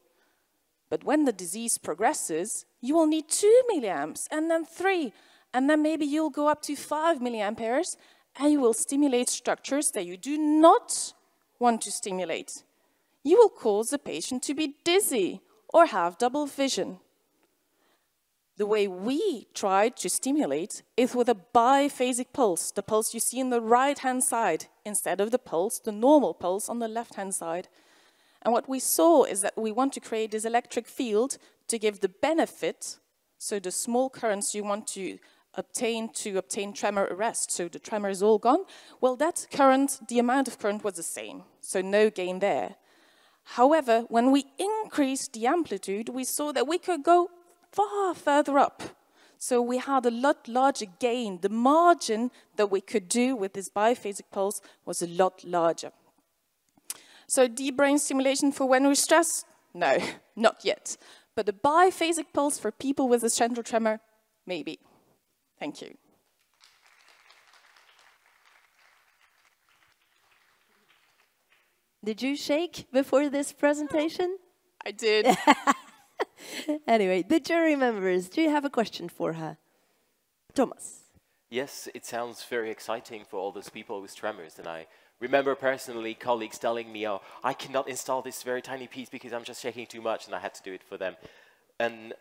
Speaker 8: But when the disease progresses, you will need 2 milliamps, and then 3, and then maybe you'll go up to 5 milliamperes, and you will stimulate structures that you do not want to stimulate. You will cause the patient to be dizzy or have double vision. The way we tried to stimulate is with a biphasic pulse, the pulse you see on the right-hand side, instead of the normal pulse on the left-hand side. And what we saw is that we want to create this electric field to give the benefit, so the small currents you want to obtain tremor arrest, so the tremor is all gone, well, that current, the amount of current was the same, so no gain there. However, when we increased the amplitude, we saw that we could go far further up. So we had a lot larger gain. The margin that we could do with this biphasic pulse was a lot larger. So deep brain stimulation for when we're stressed? No, not yet. But a biphasic pulse for people with essential tremor? Maybe. Thank you.
Speaker 1: Did you shake before this presentation?
Speaker 8: I did.
Speaker 1: Anyway, the jury members, do you have a question for her? Thomas.
Speaker 5: Yes, it sounds very exciting for all those people with tremors, and I remember personally colleagues telling me, oh, I cannot install this very tiny piece because I'm just shaking too much, and I had to do it for them. And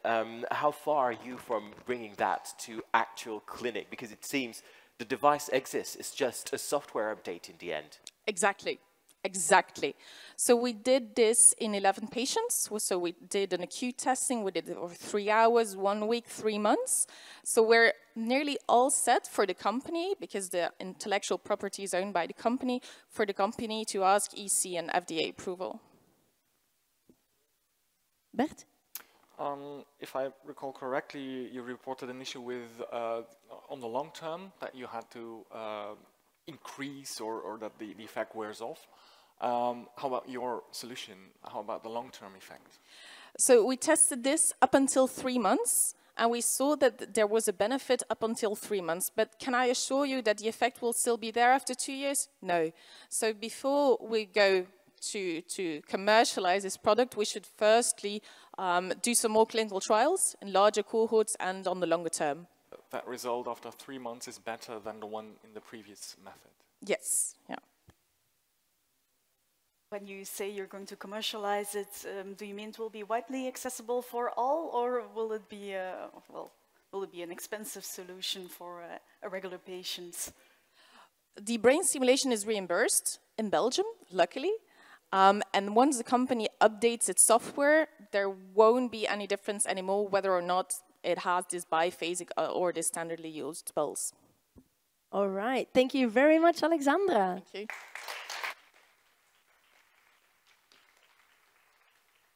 Speaker 5: how far are you from bringing that to actual clinic? Because it seems the device exists, it's just a software update in the end.
Speaker 14: Exactly. Exactly. So we did this in 11 patients. So we did an acute testing. We did it over 3 hours, 1 week, 3 months. So we're nearly all set for the company, because the intellectual property is owned by the company, for the company to ask EC and FDA approval.
Speaker 1: Bert?
Speaker 4: If I recall correctly, you reported an issue with, on the long term, that you had to increase or that the effect wears off. How about your solution? How about the long-term effect?
Speaker 14: So we tested this up until 3 months, and we saw that there was a benefit up until 3 months. But can I assure you that the effect will still be there after 2 years? No. So before we go to commercialize this product, we should firstly do some more clinical trials in larger cohorts and on the longer term.
Speaker 4: That result after 3 months is better than the one in the previous method?
Speaker 14: Yes, yeah.
Speaker 3: When you say you're going to commercialize it, do you mean it will be widely accessible for all, or will it be will it be an expensive solution for a regular patient?
Speaker 14: The brain stimulation is reimbursed in Belgium, luckily. And once the company updates its software, there won't be any difference anymore whether or not it has this biphasic or this standardly used pulse.
Speaker 1: All right. Thank you very much, Alexandra.
Speaker 14: Thank you.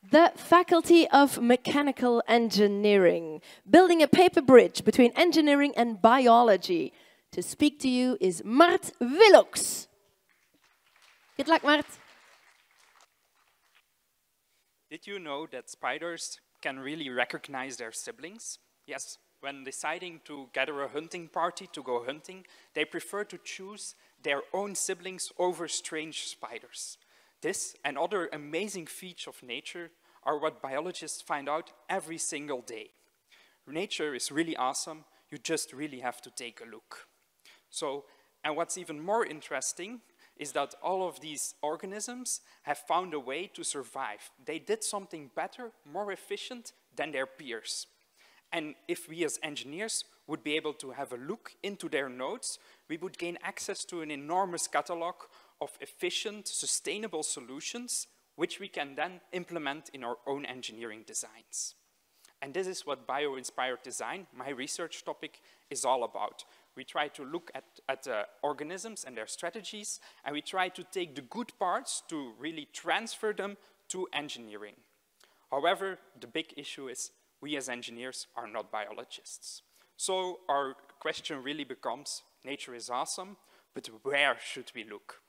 Speaker 1: The Faculty of Mechanical Engineering, building a paper bridge between engineering and biology. To speak to you is Mart Willox. Good luck, Mart.
Speaker 15: Did you know that spiders can really recognize their siblings? Yes, when deciding to gather a hunting party to go hunting, they prefer to choose their own siblings over strange spiders. This and other amazing feats of nature are what biologists find out every single day. Nature is really awesome, you just really have to take a look. So, and what's even more interesting is that all of these organisms have found a way to survive. They did something better, more efficient than their peers. And if we as engineers would be able to have a look into their nodes, we would gain access to an enormous catalog of efficient, sustainable solutions, which we can then implement in our own engineering designs. And this is what bio-inspired design, my research topic, is all about. We try to look at organisms and their strategies, and we try to take the good parts to really transfer them to engineering. However, the big issue is we as engineers are not biologists. So our question really becomes, nature is awesome, but where should we look?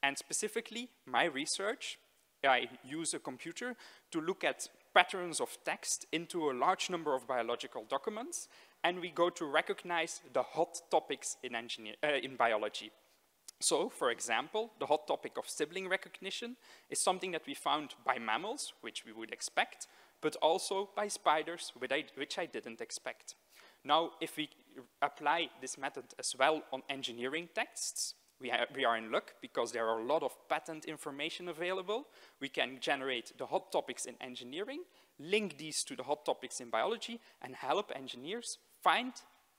Speaker 15: And specifically, my research, I use a computer to look at patterns of text into a large number of biological documents, and we go to recognize the hot topics in biology. So, for example, the hot topic of sibling recognition is something that we found by mammals, which we would expect, but also by spiders, which I didn't expect. Now, if we apply this method as well on engineering texts, we are in luck because there are a lot of patent information available. We can generate the hot topics in engineering, link these to the hot topics in biology, and help engineers find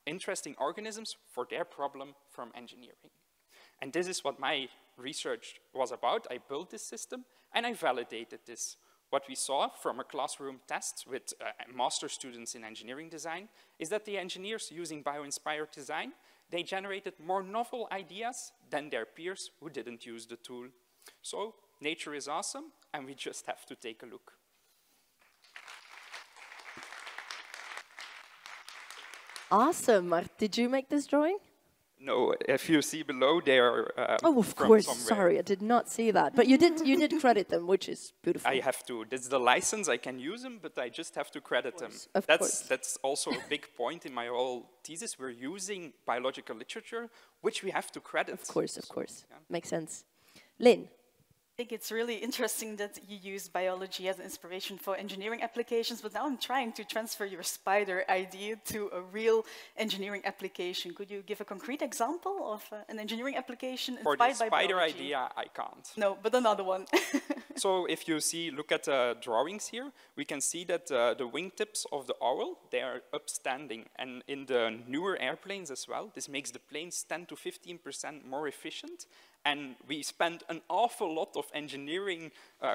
Speaker 15: interesting organisms for their problem from engineering. And this is what my research was about. I built this system and I validated this. What we saw from a classroom test with master students in engineering design is that the engineers using bio-inspired design, they generated more novel ideas than their peers who didn't use the tool. So nature is awesome and we just have to take a look.
Speaker 1: Awesome, Mart. Did you make this drawing?
Speaker 15: No, if you see below, they are
Speaker 1: oh, of course. Sorry, I did not see that. But you did credit them, which is beautiful.
Speaker 15: I have to. This is the license. I can use them, but I just have to credit them.
Speaker 1: Of course.
Speaker 15: That's also a big point in my whole thesis. We're using biological literature, which we have to credit.
Speaker 1: Of course. Yeah. Makes sense. Lynn.
Speaker 3: I think it's really interesting that you use biology as an inspiration for engineering applications, but now I'm trying to transfer your spider idea to a real engineering application. Could you give a concrete example of an engineering application
Speaker 15: For the
Speaker 3: inspired by
Speaker 15: spider
Speaker 3: biology?
Speaker 15: idea, I can't.
Speaker 3: No, but another one.
Speaker 15: So if you look at the drawings here, we can see that the wingtips of the owl, they are upstanding. And in the newer airplanes as well, this makes the planes 10 to 15% more efficient. And we spent an awful lot of engineering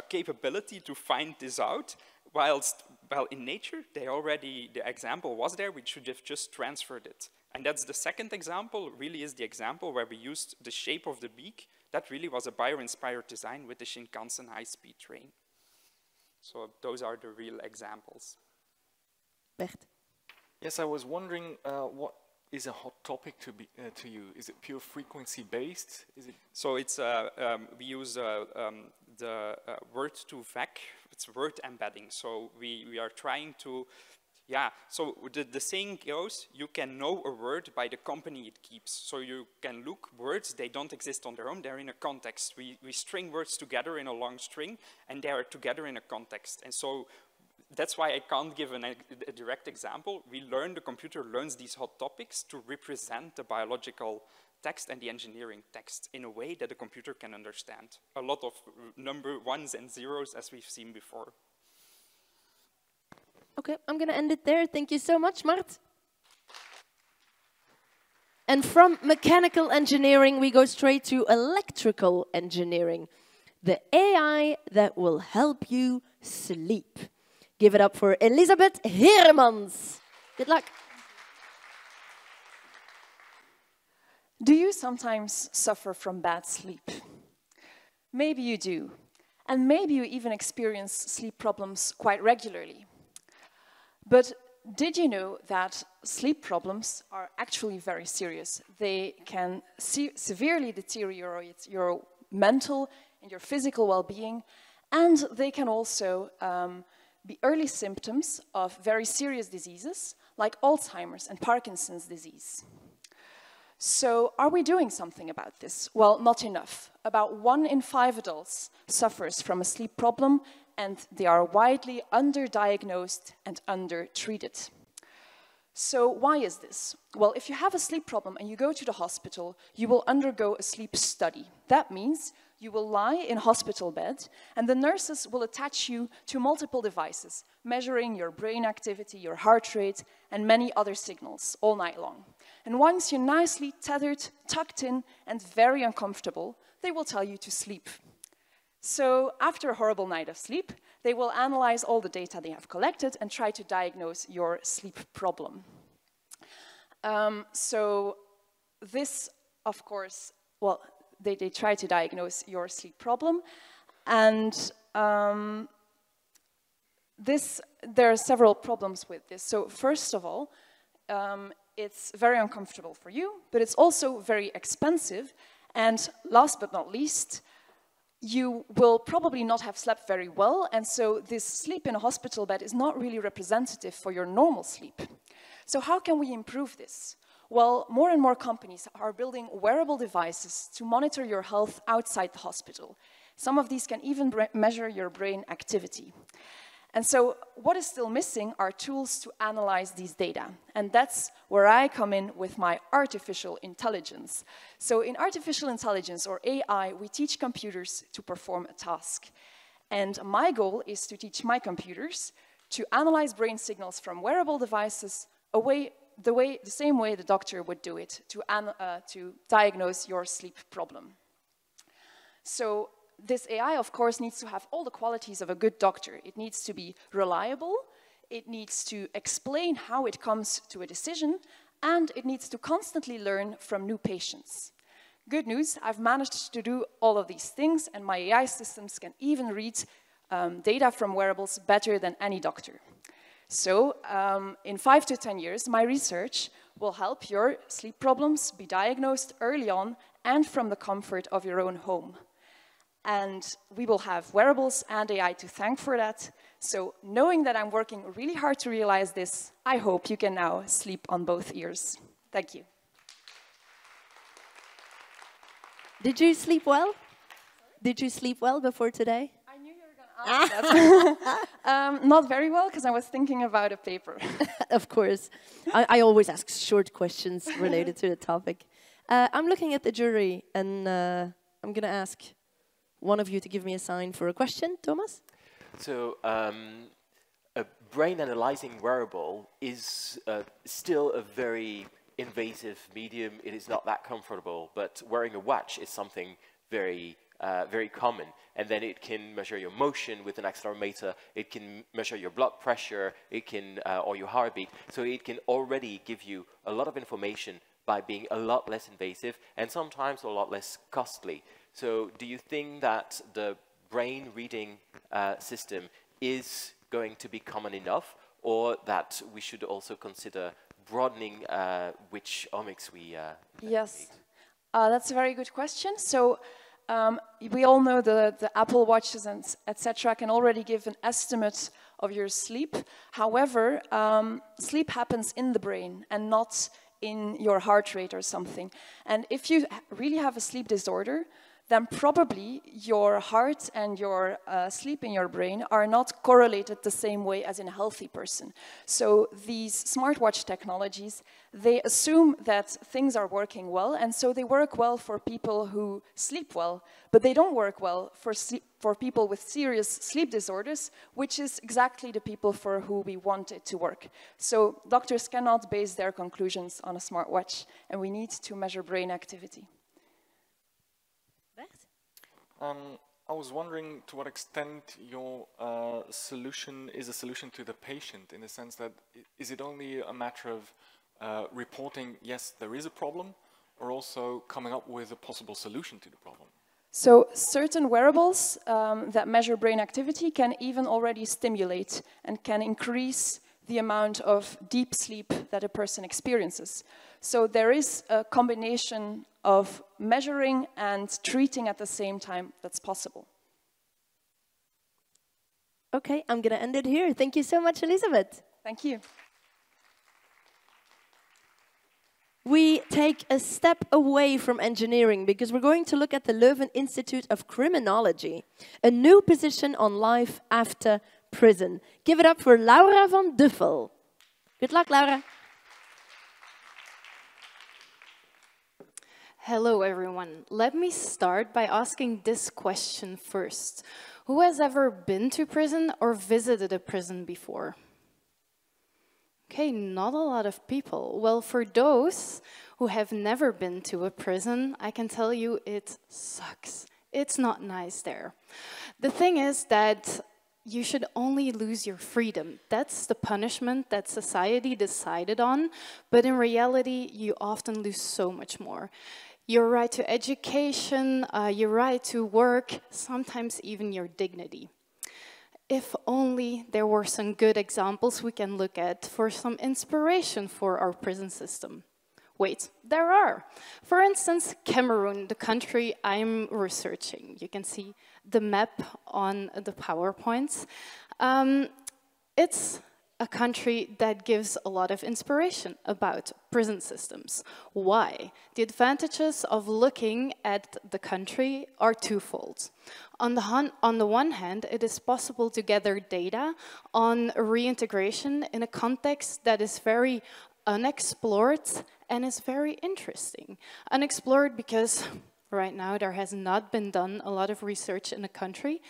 Speaker 15: capability to find this out, whilst, well, in nature, the example was there, we should have just transferred it. And that's the second example, really is the example where we used the shape of the beak. That really was a bio-inspired design with the Shinkansen high-speed train. So those are the real examples.
Speaker 1: Bert.
Speaker 4: Yes, I was wondering what is a hot topic to you? Is it pure frequency based? Is it?
Speaker 15: So it's we use the word-to-vec. It's word embedding. So we are trying to, yeah. So the saying goes, you can know a word by the company it keeps. So you can look words, they don't exist on their own. They're in a context. We string words together in a long string, and they are together in a context. And so that's why I can't give a direct example. The computer learns these hot topics to represent the biological text and the engineering text in a way that the computer can understand. A lot of number ones and zeros as we've seen before.
Speaker 1: Okay, I'm going to end it there. Thank you so much, Mart. And from mechanical engineering, we go straight to electrical engineering. The AI that will help you sleep. Give it up for Elisabeth Heremans. Good luck.
Speaker 16: Do you sometimes suffer from bad sleep? Maybe you do. And maybe you even experience sleep problems quite regularly. But did you know that sleep problems are actually very serious? They can severely deteriorate your mental and your physical well-being, and they can also be early symptoms of very serious diseases like Alzheimer's and Parkinson's disease. So are we doing something about this? Well, not enough. About 1 in 5 adults suffers from a sleep problem, and they are widely underdiagnosed and undertreated. So why is this? Well, if you have a sleep problem and you go to the hospital, you will undergo a sleep study. That means you will lie in a hospital bed, and the nurses will attach you to multiple devices, measuring your brain activity, your heart rate, and many other signals all night long. And once you're nicely tethered, tucked in, and very uncomfortable, they will tell you to sleep. So after a horrible night of sleep, they will analyze all the data they have collected and try to diagnose your sleep problem. So this, of course, well, they try to diagnose your sleep problem, and there are several problems with this. So first of all, it's very uncomfortable for you, but it's also very expensive, and last but not least, you will probably not have slept very well, and so this sleep in a hospital bed is not really representative for your normal sleep. So how can we improve this? Well, more and more companies are building wearable devices to monitor your health outside the hospital. Some of these can even measure your brain activity. And so what is still missing are tools to analyze these data. And that's where I come in with my artificial intelligence. So in artificial intelligence, or AI, we teach computers to perform a task. And my goal is to teach my computers to analyze brain signals from wearable devices the same way the doctor would do it, to diagnose your sleep problem. So this AI, of course, needs to have all the qualities of a good doctor. It needs to be reliable, it needs to explain how it comes to a decision, and it needs to constantly learn from new patients. Good news, I've managed to do all of these things, and my AI systems can even read data from wearables better than any doctor. So in 5 to 10 years, my research will help your sleep problems be diagnosed early on and from the comfort of your own home. And we will have wearables and AI to thank for that. So knowing that I'm working really hard to realize this, I hope you can now sleep on both ears. Thank you.
Speaker 1: Did you sleep well? Did you sleep well before today?
Speaker 16: I knew you were going to ask that. Not very well, because I was thinking about a paper.
Speaker 1: Of course. I always ask short questions related to the topic. I'm looking at the jury, and I'm going to ask one of you to give me a sign for a question. Thomas?
Speaker 5: So, a brain analyzing wearable is still a very invasive medium. It is not that comfortable, but wearing a watch is something very, very common. And then it can measure your motion with an accelerometer. It can measure your blood pressure. It can, or your heartbeat. So it can already give you a lot of information by being a lot less invasive and sometimes a lot less costly. So do you think that the brain reading system is going to be common enough, or that we should also consider broadening which omics we
Speaker 16: Yes, that's a very good question. So we all know the Apple Watches and etc. can already give an estimate of your sleep. However, sleep happens in the brain and not in your heart rate or something. And if you really have a sleep disorder, then probably your heart and your sleep in your brain are not correlated the same way as in a healthy person. So these smartwatch technologies, they assume that things are working well, and so they work well for people who sleep well, but they don't work well for people with serious sleep disorders, which is exactly the people for who we want it to work. So doctors cannot base their conclusions on a smartwatch, and we need to measure brain activity.
Speaker 4: I was wondering to what extent your solution is a solution to the patient, in the sense that is it only a matter of reporting, yes, there is a problem, or also coming up with a possible solution to the problem?
Speaker 16: So certain wearables that measure brain activity can even already stimulate and can increase the amount of deep sleep that a person experiences. So there is a combination of measuring and treating at the same time that's possible.
Speaker 1: Okay, I'm going to end it here. Thank you so much, Elizabeth.
Speaker 16: Thank you.
Speaker 1: We take a step away from engineering because we're going to look at the Leuven Institute of Criminology, a new position on life after prison. Give it up for Laura van Duffel. Good luck, Laura.
Speaker 17: Hello, everyone. Let me start by asking this question first. Who has ever been to prison or visited a prison before? Okay, not a lot of people. Well, for those who have never been to a prison, I can tell you it sucks. It's not nice there. The thing is that you should only lose your freedom. That's the punishment that society decided on, but in reality, you often lose so much more. Your right to education, your right to work, sometimes even your dignity. If only there were some good examples we can look at for some inspiration for our prison system. Wait, there are. For instance, Cameroon, the country I'm researching. You can see the map on the PowerPoints. It's a country that gives a lot of inspiration about prison systems. Why? The advantages of looking at the country are twofold. On the one hand, it is possible to gather data on reintegration in a context that is very unexplored and is very interesting. Unexplored because right now there has not been done a lot of research in the country.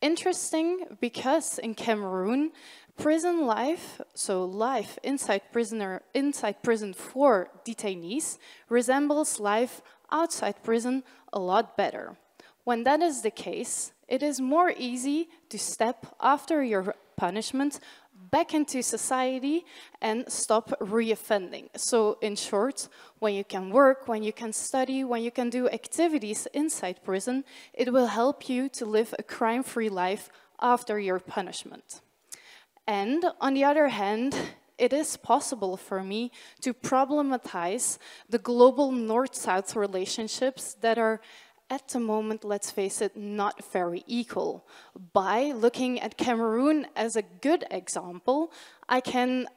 Speaker 17: Interesting because in Cameroon, prison life, so life inside prison for detainees, resembles life outside prison a lot better. When that is the case, it is more easy to step after your punishment back into society and stop reoffending. So in short, when you can work, when you can study, when you can do activities inside prison, it will help you to live a crime-free life after your punishment. And on the other hand, it is possible for me to problematize the global North-South relationships that are at the moment, let's face it, not very equal. By looking at Cameroon as a good example, I can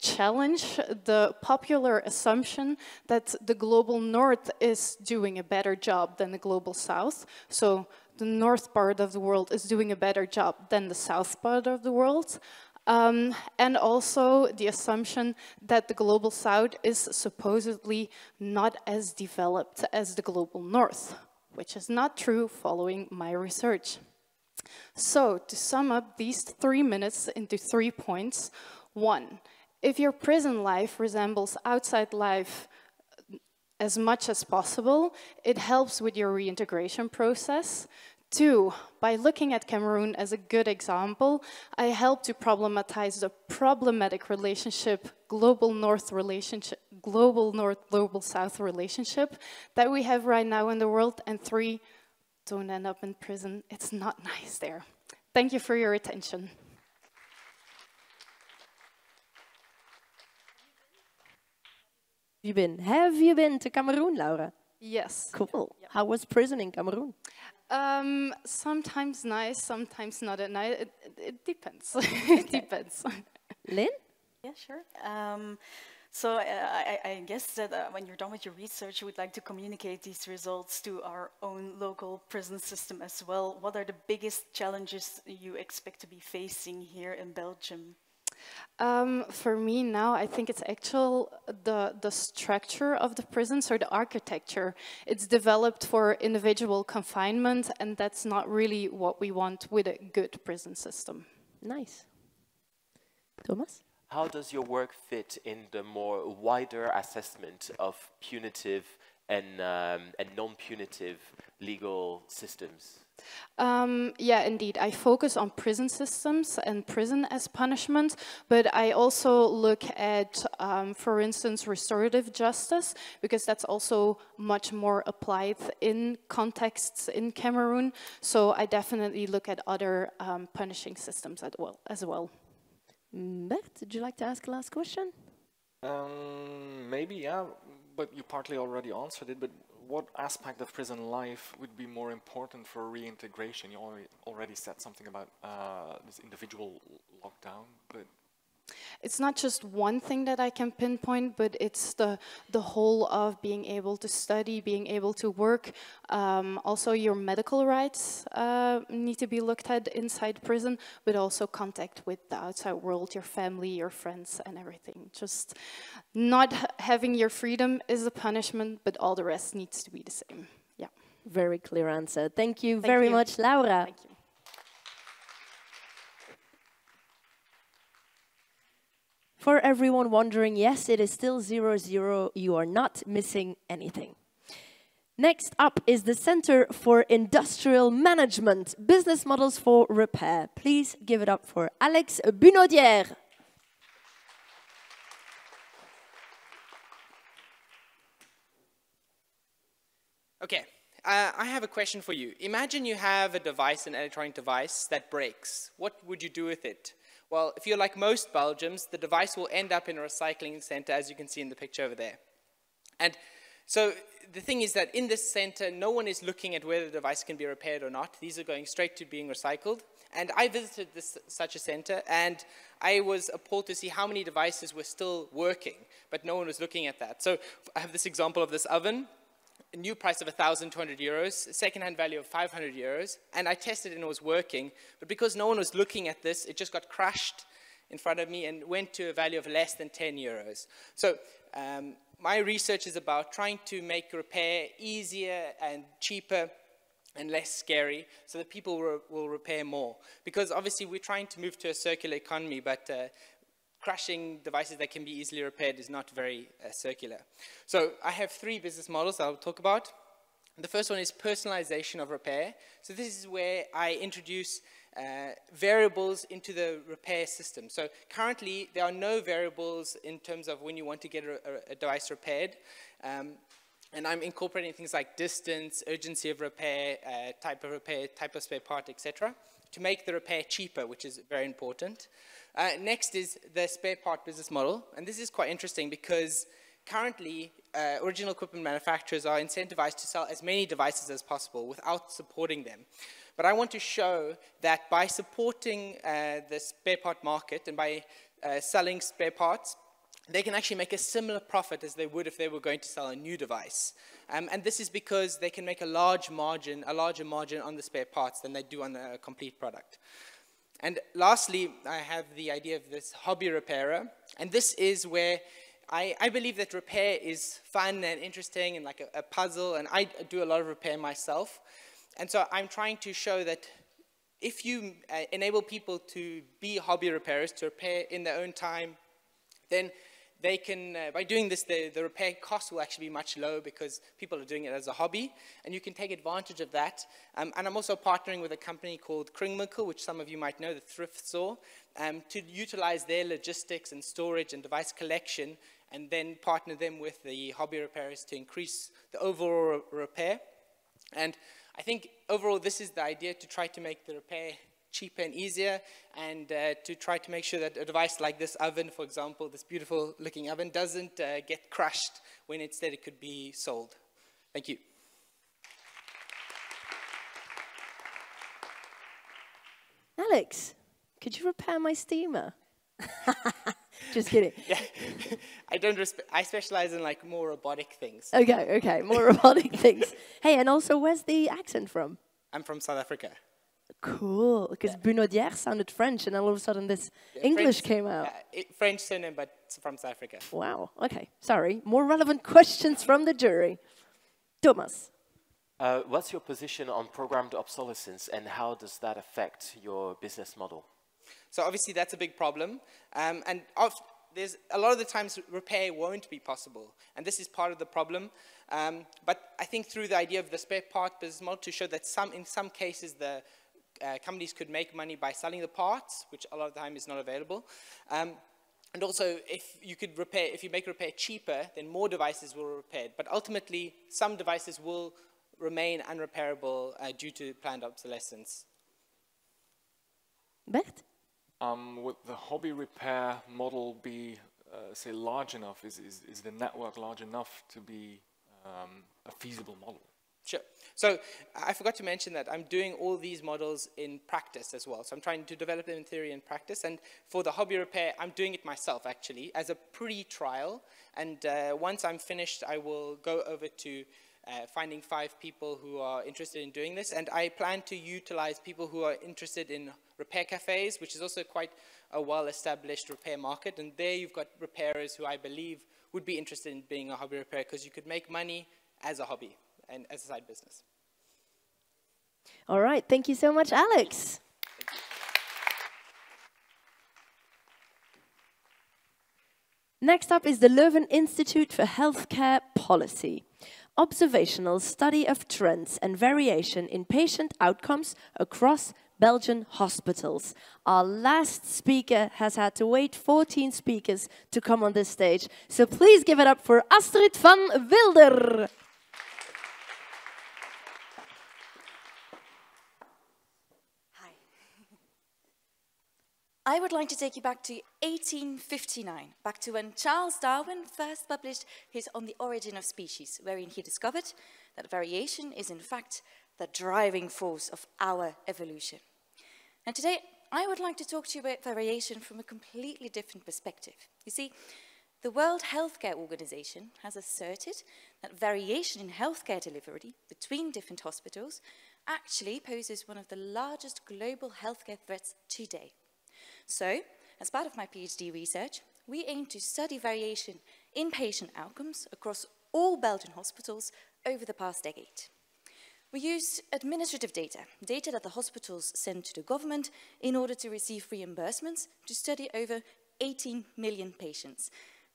Speaker 17: challenge the popular assumption that the global north is doing a better job than the global south. So the north part of the world is doing a better job than the south part of the world. And also the assumption that the global south is supposedly not as developed as the global north, which is not true following my research. So to sum up these 3 minutes into 3 points, 1, if your prison life resembles outside life as much as possible, it helps with your reintegration process. 2, by looking at Cameroon as a good example, I help to problematize the problematic relationship, global north relationship, global north, global south relationship that we have right now in the world. And 3, don't end up in prison. It's not nice there. Thank you for your attention.
Speaker 1: Have you been to Cameroon, Laura?
Speaker 17: Yes.
Speaker 1: Cool. Yep. How was prison in Cameroon?
Speaker 17: Sometimes nice, sometimes not at night. It depends. It depends.
Speaker 1: Lynn?
Speaker 3: Yeah, sure. So I guess that when you're done with your research, you would like to communicate these results to our own local prison system as well. What are the biggest challenges you expect to be facing here in Belgium?
Speaker 17: For me now, I think it's the structure of the prisons or the architecture. It's developed for individual confinement, and that's not really what we want with a good prison system.
Speaker 1: Nice. Thomas?
Speaker 5: How does your work fit in the more wider assessment of punitive and non-punitive legal systems?
Speaker 17: Yeah, indeed. I focus on prison systems and prison as punishment, but I also look at, for instance, restorative justice, because that's also much more applied in contexts in Cameroon. So I definitely look at other punishing systems as well.
Speaker 1: Bert, would you like to ask a last question?
Speaker 4: Maybe, yeah, but you partly already answered it, but what aspect of prison life would be more important for reintegration? You already said something about this individual lockdown, but...
Speaker 17: It's not just one thing that I can pinpoint, but it's the whole of being able to study, being able to work. Also, your medical rights need to be looked at inside prison, but also contact with the outside world, your family, your friends, and everything. Just not having your freedom is a punishment, but all the rest needs to be the same. Yeah.
Speaker 1: Very clear answer. Thank you very much, Laura.
Speaker 17: Thank you.
Speaker 1: For everyone wondering, yes, it is still 0-0. You are not missing anything. Next up is the Center for Industrial Management, Business Models for Repair. Please give it up for Alex Bunaudière.
Speaker 18: Okay, I have a question for you. Imagine you have a device, an electronic device, that breaks. What would you do with it? Well, if you're like most Belgians, the device will end up in a recycling center, as you can see in the picture over there. And so the thing is that in this center, no one is looking at whether the device can be repaired or not. These are going straight to being recycled. And I visited such a center, and I was appalled to see how many devices were still working, but no one was looking at that. So I have this example of this oven. A new price of 1,200 euros, second-hand value of 500 euros, and I tested it and it was working, but because no one was looking at this, it just got crushed in front of me and went to a value of less than 10 euros. So my research is about trying to make repair easier and cheaper and less scary so that people will repair more. Because obviously we're trying to move to a circular economy, but crushing devices that can be easily repaired is not very circular. So I have 3 business models I'll talk about. The first one is personalization of repair. So this is where I introduce variables into the repair system. So currently there are no variables in terms of when you want to get a device repaired. And I'm incorporating things like distance, urgency of repair, type of spare part, etc., to make the repair cheaper, which is very important. Next is the spare part business model, and this is quite interesting because currently original equipment manufacturers are incentivized to sell as many devices as possible without supporting them. But I want to show that by supporting the spare part market and by selling spare parts, they can actually make a similar profit as they would if they were going to sell a new device. And this is because they can make a larger margin on the spare parts than they do on a complete product. And lastly, I have the idea of this hobby repairer. And this is where I believe that repair is fun and interesting and like a puzzle. And I do a lot of repair myself. And so I'm trying to show that if you enable people to be hobby repairers, to repair in their own time, then they can, by doing this, the repair cost will actually be much lower because people are doing it as a hobby, and you can take advantage of that. And I'm also partnering with a company called Kringmikkel, which some of you might know, the thrift store, to utilize their logistics and storage and device collection, and then partner them with the hobby repairers to increase the overall repair. And I think overall this is the idea, to try to make the repair cheaper and easier, and to try to make sure that a device like this oven, for example, this beautiful looking oven, doesn't get crushed when instead it could be sold. Thank you.
Speaker 1: Alex, could you repair my steamer? Just kidding.
Speaker 18: Yeah, I specialize in like more robotic things.
Speaker 1: Okay, more robotic things. Hey, and also, where's the accent from?
Speaker 18: I'm from South Africa.
Speaker 1: Cool, because Bruno Dier sounded French, and all of a sudden this English came out.
Speaker 18: French surname, but from South Africa.
Speaker 1: Wow, okay, sorry. More relevant questions from the jury. Thomas.
Speaker 5: What's your position on programmed obsolescence, and how does that affect your business model?
Speaker 18: So obviously that's a big problem, and there's a lot of the times repair won't be possible, and this is part of the problem. But I think through the idea of the spare part business model, to show that in some cases the companies could make money by selling the parts, which a lot of the time is not available. And also, if you make repair cheaper, then more devices will be repaired. But ultimately, some devices will remain unrepairable due to planned obsolescence.
Speaker 1: Bert?
Speaker 4: Would the hobby repair model be, say, large enough? Is the network large enough to be a feasible model?
Speaker 18: Sure. So I forgot to mention that I'm doing all these models in practice as well. So I'm trying to develop them in theory and practice. And for the hobby repair, I'm doing it myself, actually, as a pre-trial. And once I'm finished, I will go over to finding 5 people who are interested in doing this. And I plan to utilize people who are interested in repair cafes, which is also quite a well-established repair market. And there you've got repairers who I believe would be interested in being a hobby repairer, because you could make money as a hobby and as a side business.
Speaker 1: All right, thank you so much, Alex. Next up is the Leuven Institute for Healthcare Policy. Observational study of trends and variation in patient outcomes across Belgian hospitals. Our last speaker has had to wait 14 speakers to come on this stage. So please give it up for Astrid van Wilder.
Speaker 19: I would like to take you back to 1859, back to when Charles Darwin first published his On the Origin of Species, wherein he discovered that variation is in fact the driving force of our evolution. And today, I would like to talk to you about variation from a completely different perspective. You see, the World Healthcare Organization has asserted that variation in healthcare delivery between different hospitals actually poses one of the largest global healthcare threats today. So, as part of my PhD research, we aim to study variation in patient outcomes across all Belgian hospitals over the past decade. We used administrative data, data that the hospitals send to the government in order to receive reimbursements, to study over 18 million patients.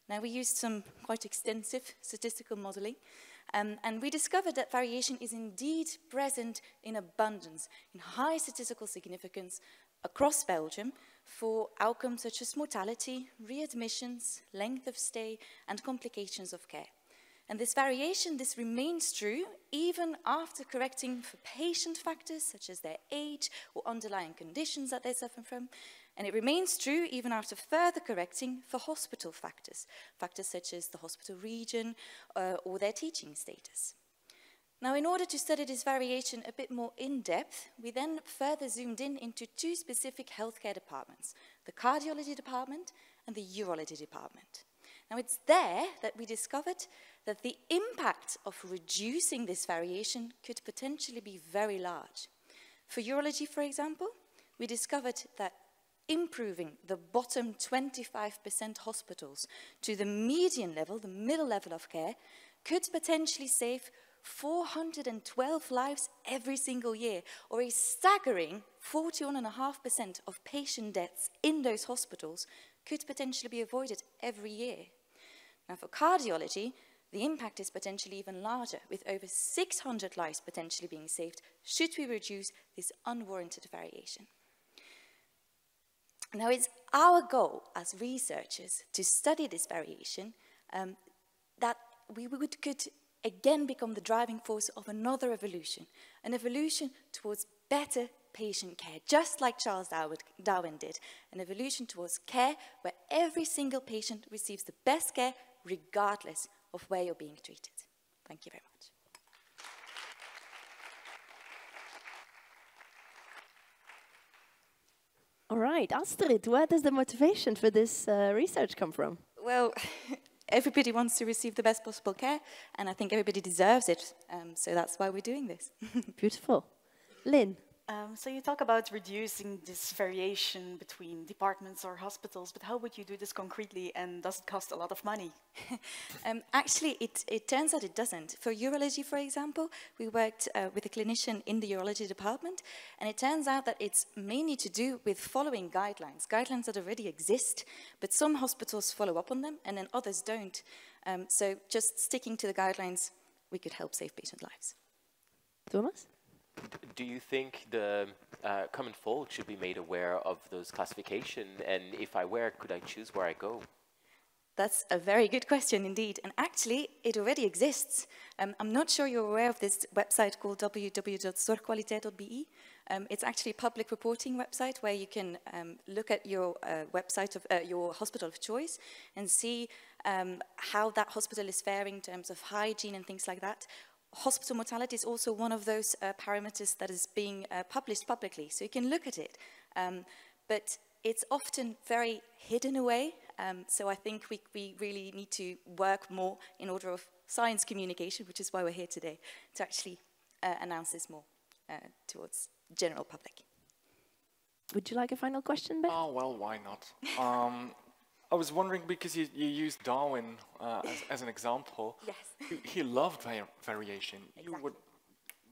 Speaker 19: Now, we used some quite extensive statistical modeling, and we discovered that variation is indeed present in abundance, in high statistical significance across Belgium, for outcomes such as mortality, readmissions, length of stay, and complications of care. And this variation, this remains true even after correcting for patient factors such as their age or underlying conditions that they suffer from. And it remains true even after further correcting for hospital factors, factors such as the hospital region or their teaching status. Now, in order to study this variation a bit more in depth, we then further zoomed in into 2 specific healthcare departments, the cardiology department and the urology department. Now, it's there that we discovered that the impact of reducing this variation could potentially be very large. For urology, for example, we discovered that improving the bottom 25% hospitals to the median level, the middle level of care, could potentially save 412 lives every single year, or a staggering 41.5% of patient deaths in those hospitals could potentially be avoided every year. Now, for cardiology, the impact is potentially even larger, with over 600 lives potentially being saved should we reduce this unwarranted variation. Now, it's our goal as researchers to study this variation, that we could again become the driving force of another evolution, an evolution towards better patient care, just like Charles Darwin did, an evolution towards care where every single patient receives the best care regardless of where you're being treated. Thank you very much.
Speaker 1: All right, Astrid, where does the motivation for this research come from?
Speaker 19: Well, everybody wants to receive the best possible care, and I think everybody deserves it, so that's why we're doing this.
Speaker 1: Beautiful. Lynn?
Speaker 3: So you talk about reducing this variation between departments or hospitals, but how would you do this concretely, and does it cost a lot of money?
Speaker 19: Actually, it turns out it doesn't. For urology, for example, we worked with a clinician in the urology department, and it turns out that it's mainly to do with following guidelines that already exist, but some hospitals follow up on them, and then others don't. So just sticking to the guidelines, we could help save patient lives.
Speaker 1: Thomas?
Speaker 5: Do you think the common folk should be made aware of those classification? And if I were, could I choose where I go?
Speaker 19: That's a very good question indeed. And actually, it already exists. I'm not sure you're aware of this website called www.zorgkwaliteit.be. It's actually a public reporting website where you can look at your website of your hospital of choice and see how that hospital is faring in terms of hygiene and things like that. Hospital mortality is also one of those parameters that is being published publicly, so you can look at it. But it's often very hidden away, so I think we really need to work more in order of science communication, which is why we're here today, to actually announce this more towards general public.
Speaker 1: Would you like a final question, Ben?
Speaker 4: Oh, well, why not? I was wondering, because you used Darwin as an example.
Speaker 19: Yes.
Speaker 4: He loved variation. Exactly. You would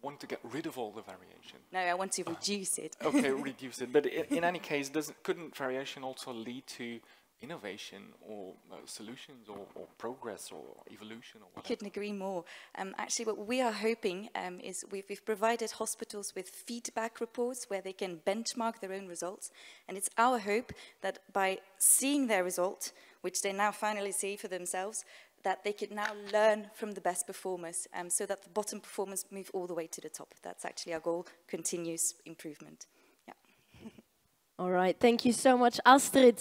Speaker 4: want to get rid of all the variation.
Speaker 19: No, I want to reduce it.
Speaker 4: Okay, reduce it. But in any case, couldn't variation also lead to innovation or solutions or progress or evolution or whatever?
Speaker 19: I couldn't agree more. Actually, what we are hoping is we've provided hospitals with feedback reports where they can benchmark their own results. And it's our hope that by seeing their result, which they now finally see for themselves, that they could now learn from the best performers so that the bottom performers move all the way to the top. That's actually our goal, continuous improvement. Yeah.
Speaker 1: All right, thank you so much, Astrid.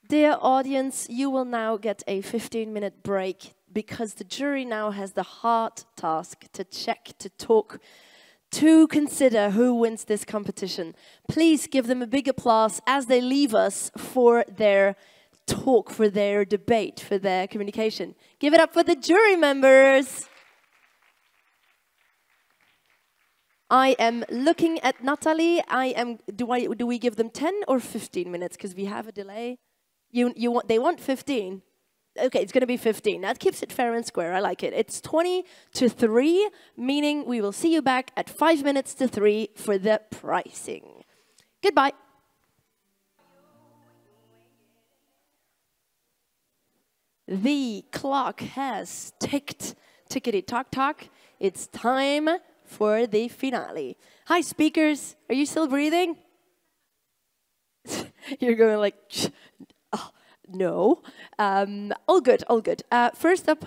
Speaker 1: Dear audience, you will now get a 15-minute break because the jury now has the hard task to check, to talk, to consider who wins this competition. Please give them a big applause as they leave us for their talk, for their debate, for their communication. Give it up for the jury members. I am looking at Natalie. Do we give them 10 or 15 minutes because we have a delay? They want 15. Okay, it's going to be 15. That keeps it fair and square. I like it. It's 20 to 3, meaning we will see you back at 5 minutes to 3 for the pricing. Goodbye. The clock has ticked. Tickety-tock-tock. It's time for the finale. Hi, speakers. Are you still breathing? You're going like... No. All good, all good. First up,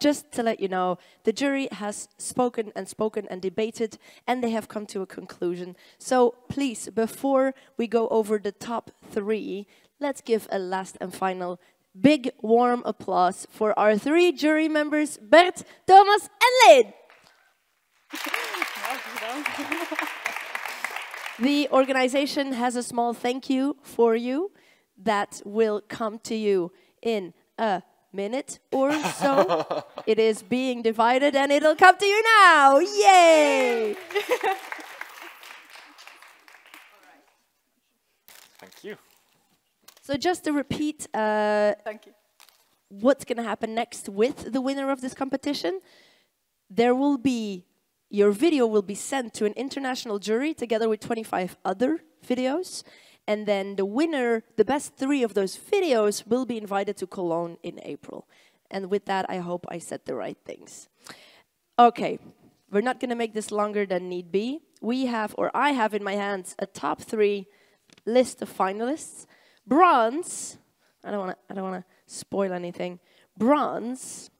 Speaker 1: just to let you know, the jury has spoken and debated, and they have come to a conclusion. So please, before we go over the top 3, let's give a last and final big warm applause for our 3 jury members, Bert, Thomas, and Lynn. The organization has a small thank you for you that will come to you in a minute or so. It is being divided and it'll come to you now. Yay!
Speaker 4: Thank you.
Speaker 1: So just to repeat,
Speaker 3: Thank you.
Speaker 1: What's going to happen next with the winner of this competition? There will be, your video will be sent to an international jury together with 25 other videos. And then the winner, the best 3 of those videos will be invited to Cologne in April. And with that, I hope I said the right things. Okay, we're not going to make this longer than need be. We have, or I have in my hands, a top 3 list of finalists. Bronze, I don't want to spoil anything. Bronze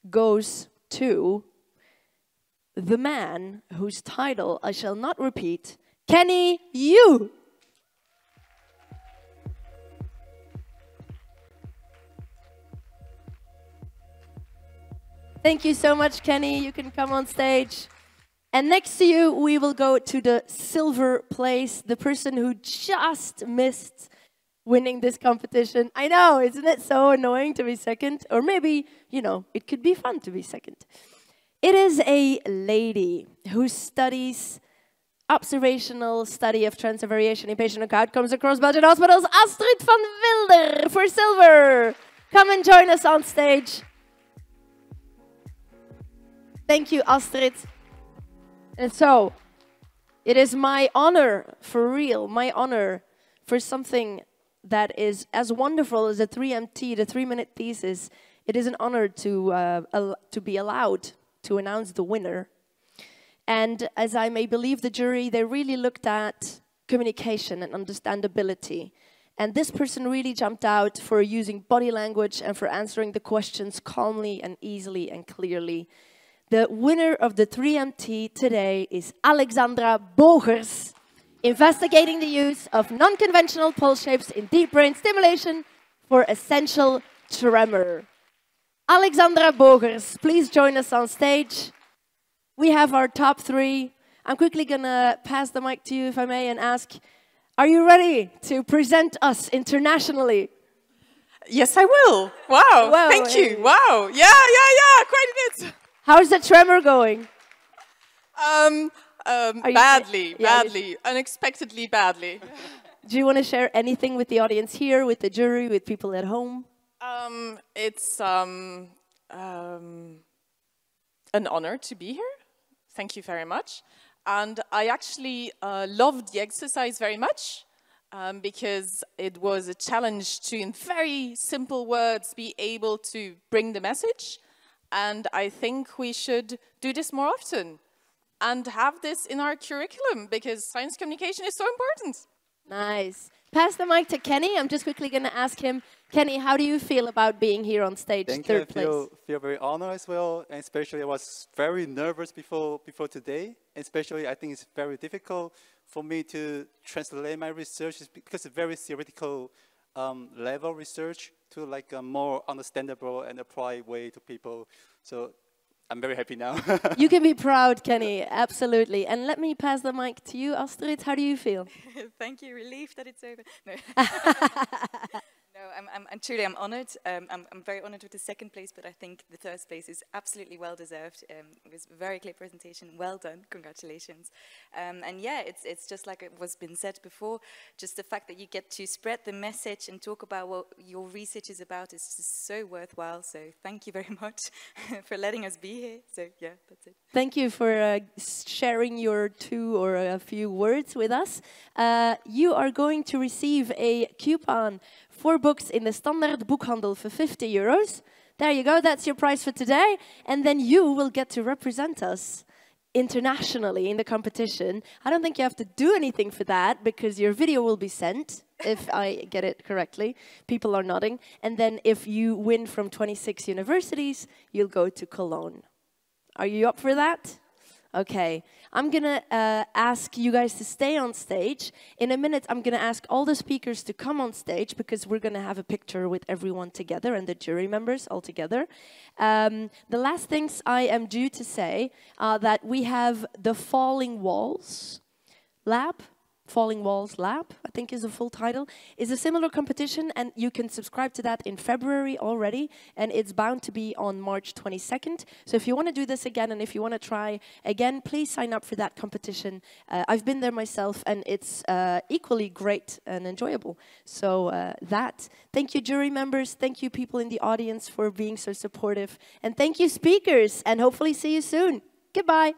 Speaker 1: goes to the man whose title I shall not repeat, Kenny Yu. Thank you so much, Kenny. You can come on stage. And next to you, we will go to the silver place, the person who just missed winning this competition. I know, isn't it so annoying to be second? Or maybe, you know, it could be fun to be second. It is a lady who studies observational study of trends and variation in patient outcomes across Belgian hospitals. Astrid van Wilder for silver. Come and join us on stage. Thank you, Astrid. And so, it is my honor, for real, my honor for something that is as wonderful as a 3MT, the 3-minute thesis. It is an honor to be allowed to announce the winner. And as I may believe the jury, they really looked at communication and understandability. And this person really jumped out for using body language and for answering the questions calmly and easily and clearly. The winner of the 3MT today is Alexandra Bogers, investigating the use of non-conventional pulse shapes in deep brain stimulation for essential tremor. Alexandra Bogers, please join us on stage. We have our top 3. I'm quickly going to pass the mic to you, if I may, and ask, are you ready to present us internationally?
Speaker 20: Yes, I will. Wow,
Speaker 1: Whoa,
Speaker 20: thank
Speaker 1: hey.
Speaker 20: you. Wow, yeah, quite a bit.
Speaker 1: How's the tremor going?
Speaker 20: Badly, unexpectedly badly.
Speaker 1: Do you want to share anything with the audience here, with the jury, with people at home?
Speaker 20: It's an honor to be here. Thank you very much. And I actually loved the exercise very much because it was a challenge to, in very simple words, be able to bring the message. And I think we should do this more often and have this in our curriculum because science communication is so important.
Speaker 1: Nice. Pass the mic to Kenny. I'm just quickly going to ask him, Kenny, how do you feel about being here on stage, third place?
Speaker 11: I feel very honored as well, and especially I was very nervous before today. Especially I think it's very difficult for me to translate my research because it's very theoretical level research to like a more understandable and applied way to people. So I'm very happy now.
Speaker 1: You can be proud, Kenny, absolutely. And let me pass the mic to you, Astrid. How do you feel?
Speaker 19: Thank you. Relieved that it's over. No. No, I'm truly honored. I'm very honored with the second place, but I think the third place is absolutely well deserved. It was a very clear presentation. Well done. Congratulations. And yeah, it's just like it was been said before. Just the fact that you get to spread the message and talk about what your research is about is just so worthwhile. So thank you very much for letting us be here. So yeah, that's it.
Speaker 1: Thank you for sharing your 2 or a few words with us. You are going to receive a coupon for books in the Standaard Boekhandel for €50. There you go, that's your prize for today. And then you will get to represent us internationally in the competition. I don't think you have to do anything for that because your video will be sent, if I get it correctly. People are nodding. And then if you win from 26 universities, you'll go to Cologne. Are you up for that? Okay, I'm gonna ask you guys to stay on stage. In a minute, I'm gonna ask all the speakers to come on stage because we're gonna have a picture with everyone together and the jury members all together. The last things I am due to say are that we have the Falling Walls Lab. Falling Walls Lab, I think is the full title, is a similar competition, and you can subscribe to that in February already, and it's bound to be on March 22nd. So if you want to do this again, and if you want to try again, please sign up for that competition. I've been there myself, and it's equally great and enjoyable. So thank you jury members, thank you people in the audience for being so supportive, and thank you speakers, and hopefully see you soon. Goodbye.